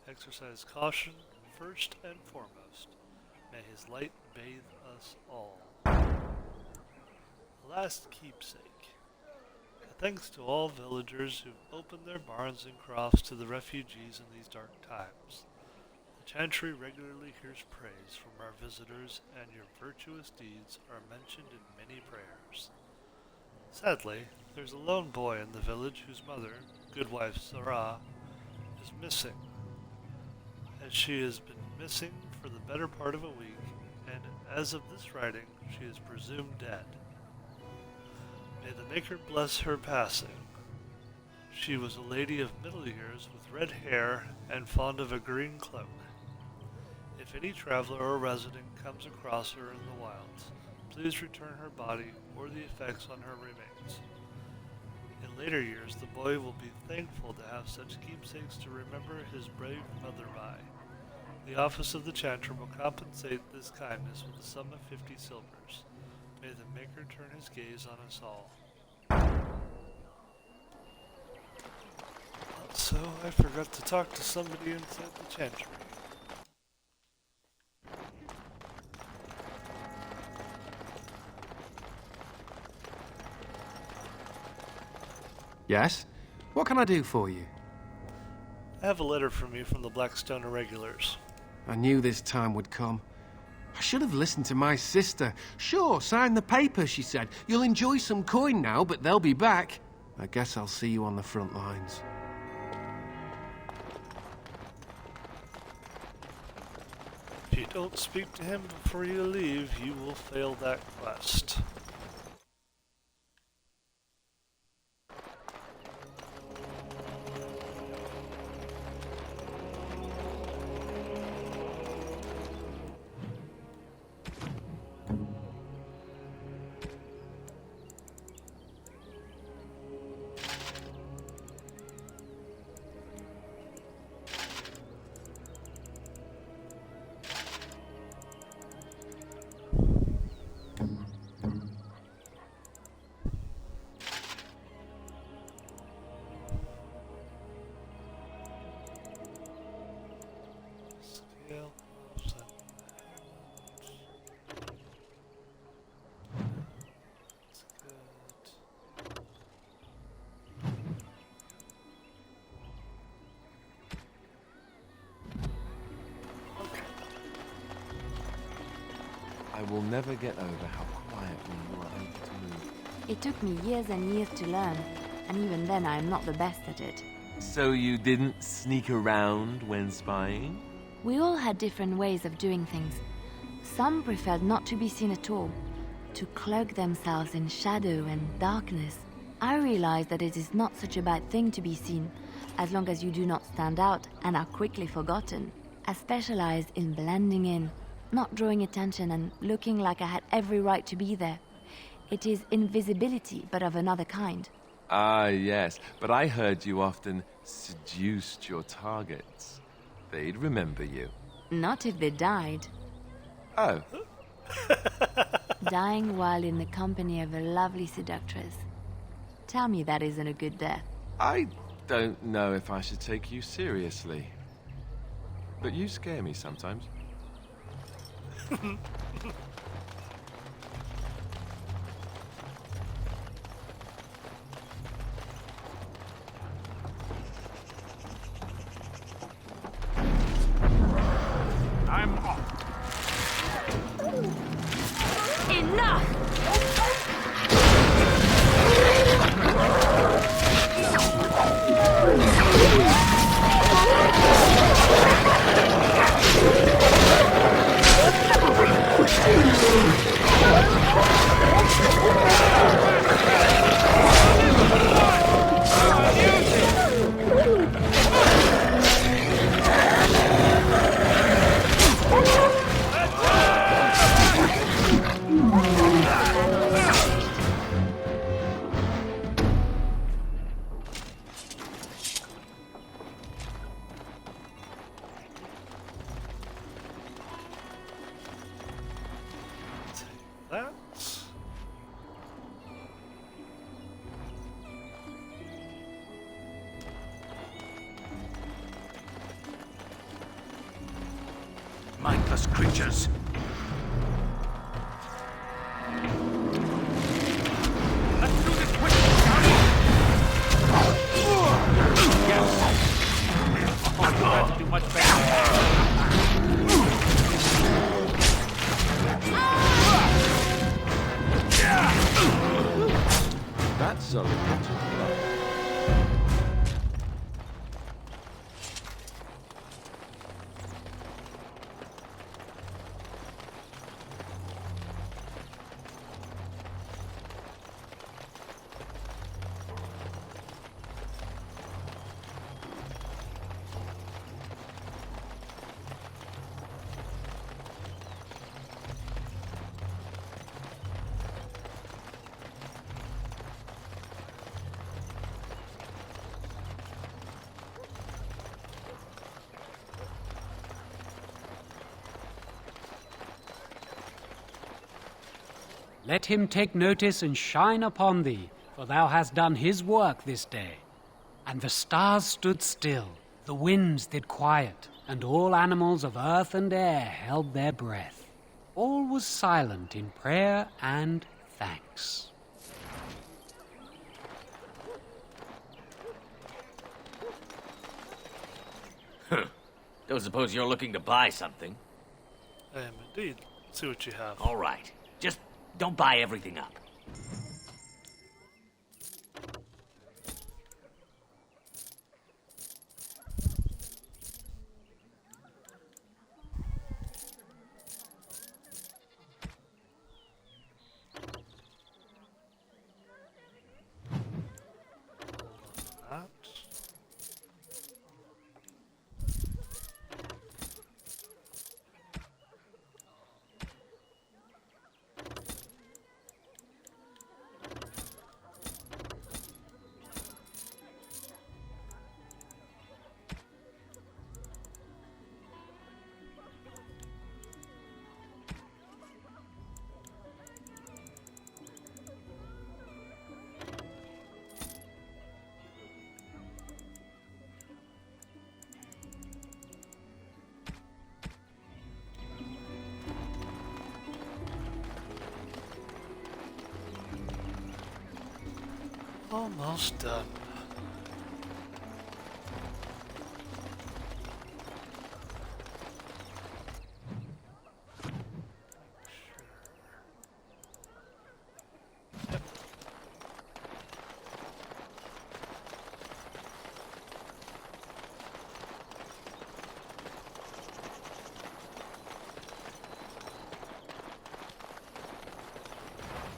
Exercise caution first and foremost. May his light bathe us all. Last keepsake. Thanks to all villagers who've opened their barns and crofts to the refugees in these dark times. The Chantry regularly hears praise from our visitors, and your virtuous deeds are mentioned in many prayers. Sadly, there's a lone boy in the village whose mother, Goodwife Sarah, is missing. As she has been missing for the better part of a week, and as of this writing, she is presumed dead. May the Maker bless her passing. She was a lady of middle years with red hair and fond of a green cloak. If any traveler or resident comes across her in the wilds, please return her body or the effects on her remains. In later years, the boy will be thankful to have such keepsakes to remember his brave mother by. The office of the Chantry will compensate this kindness with a sum of 50 silvers. May the Maker turn his gaze on us all. So, I forgot to talk to somebody inside the Chantry. Yes? What can I do for you? I have a letter from you from the Blackstone Irregulars. I knew this time would come. I should have listened to my sister. Sure, sign the paper, she said. You'll enjoy some coin now, but they'll be back. I guess I'll see you on the front lines. If you don't speak to him before you leave, you will fail that quest. I will never get over how quietly you are able to move. It took me years and years to learn, and even then I am not the best at it. So you didn't sneak around when spying? We all had different ways of doing things. Some preferred not to be seen at all, to cloak themselves in shadow and darkness. I realized that it is not such a bad thing to be seen, as long as you do not stand out and are quickly forgotten. I specialized in blending in, not drawing attention and looking like I had every right to be there. It is invisibility, but of another kind. Ah, yes, but I heard you often seduced your targets. They'd remember you. Not if they died. Oh. Dying while in the company of a lovely seductress. Tell me that isn't a good death. I don't know if I should take you seriously. But you scare me sometimes. I'm off. Enough! That. Mindless creatures. Let's do this quickly, Johnny! Yes. Oh, you guys do much That's a lot of luck. Let him take notice and shine upon thee, for thou hast done his work this day. And the stars stood still, the winds did quiet, and all animals of earth and air held their breath. All was silent in prayer and thanks. Don't suppose you're looking to buy something? I am indeed. Let's see what you have. All right. Just don't buy everything up. That. Almost done.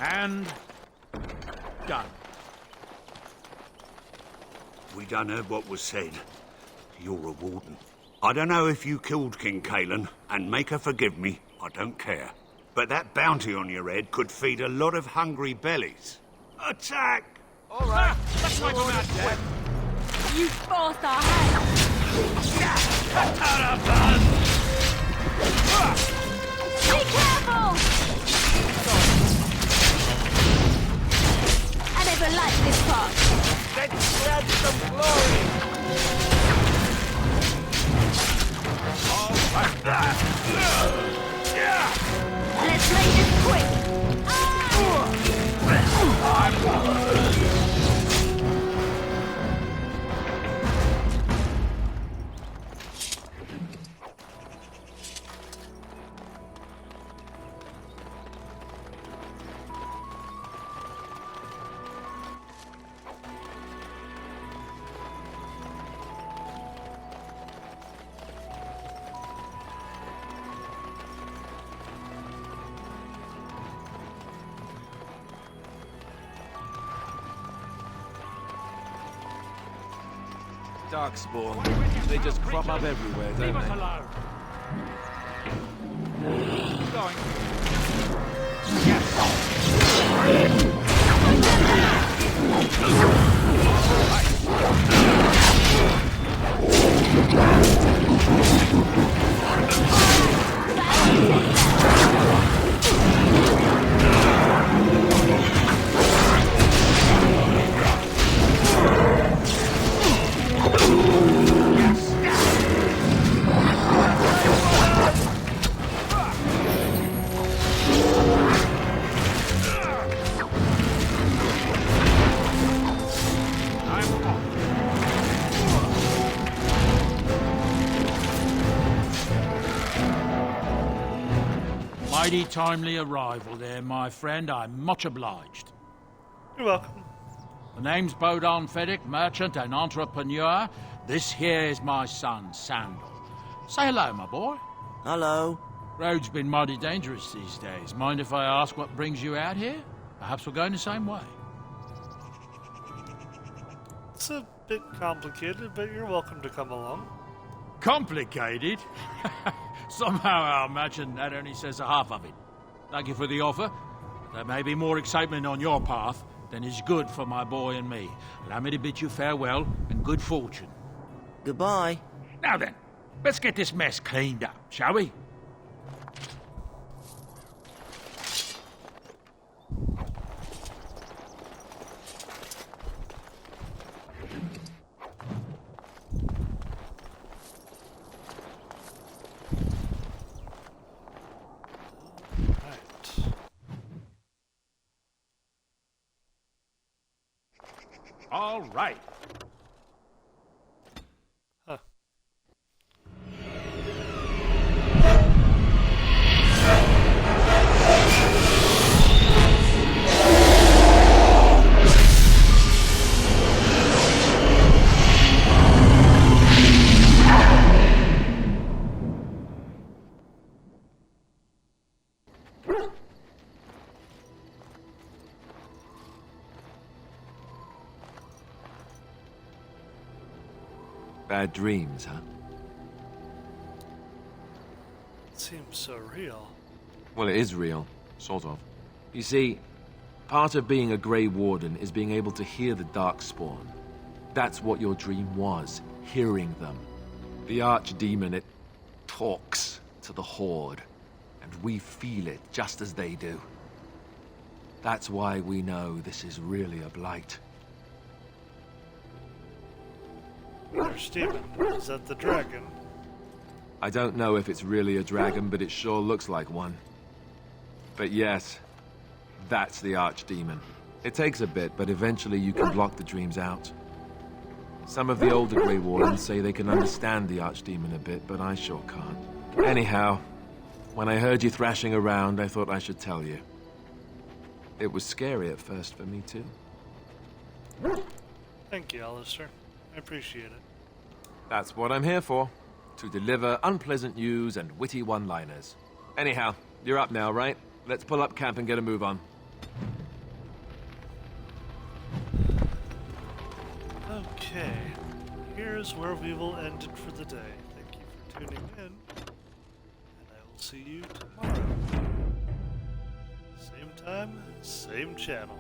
And done. We done heard what was said. You're a warden. I don't know if you killed King Kalen, and make her forgive me, I don't care. But that bounty on your head could feed a lot of hungry bellies. Attack! All right, let's wipe them out, Dad. You forced our hand. Cut out our buzz! Be careful! I never liked this part. Let's grab some glory! All right. Let's make this quick. Darkspawn. They just crop up everywhere, don't Leave us they? alone. Keep going. Mighty timely arrival there, my friend. I'm much obliged. You're welcome. The name's Bodon Feddick, merchant and entrepreneur. This here is my son, Sandal. Say hello, my boy. Hello. Road's been mighty dangerous these days. Mind if I ask what brings you out here? Perhaps we're going the same way. It's a bit complicated, but you're welcome to come along. Complicated? Somehow I imagine that only says a half of it. Thank you for the offer. There may be more excitement on your path than is good for my boy and me. Allow me to bid you farewell and good fortune. Goodbye. Now then, let's get this mess cleaned up, shall we? All right. Huh. Bad dreams, huh? Seems so real. Well, it is real, sort of. You see, part of being a Grey Warden is being able to hear the Darkspawn. That's what your dream was, hearing them. The Archdemon, it talks to the Horde, and we feel it just as they do. That's why we know this is really a blight. Archdemon, is that the dragon? I don't know if it's really a dragon, but it sure looks like one. But yes, that's the Archdemon. It takes a bit, but eventually you can block the dreams out. Some of the older Grey Wardens say they can understand the Archdemon a bit, but I sure can't. Anyhow, when I heard you thrashing around, I thought I should tell you. It was scary at first for me, too. Thank you, Alistair. I appreciate it. That's what I'm here for. To deliver unpleasant news and witty one-liners. Anyhow, you're up now, right? Let's pull up camp and get a move on. Okay. Here's where we will end it for the day. Thank you for tuning in. And I will see you tomorrow. Same time, same channel.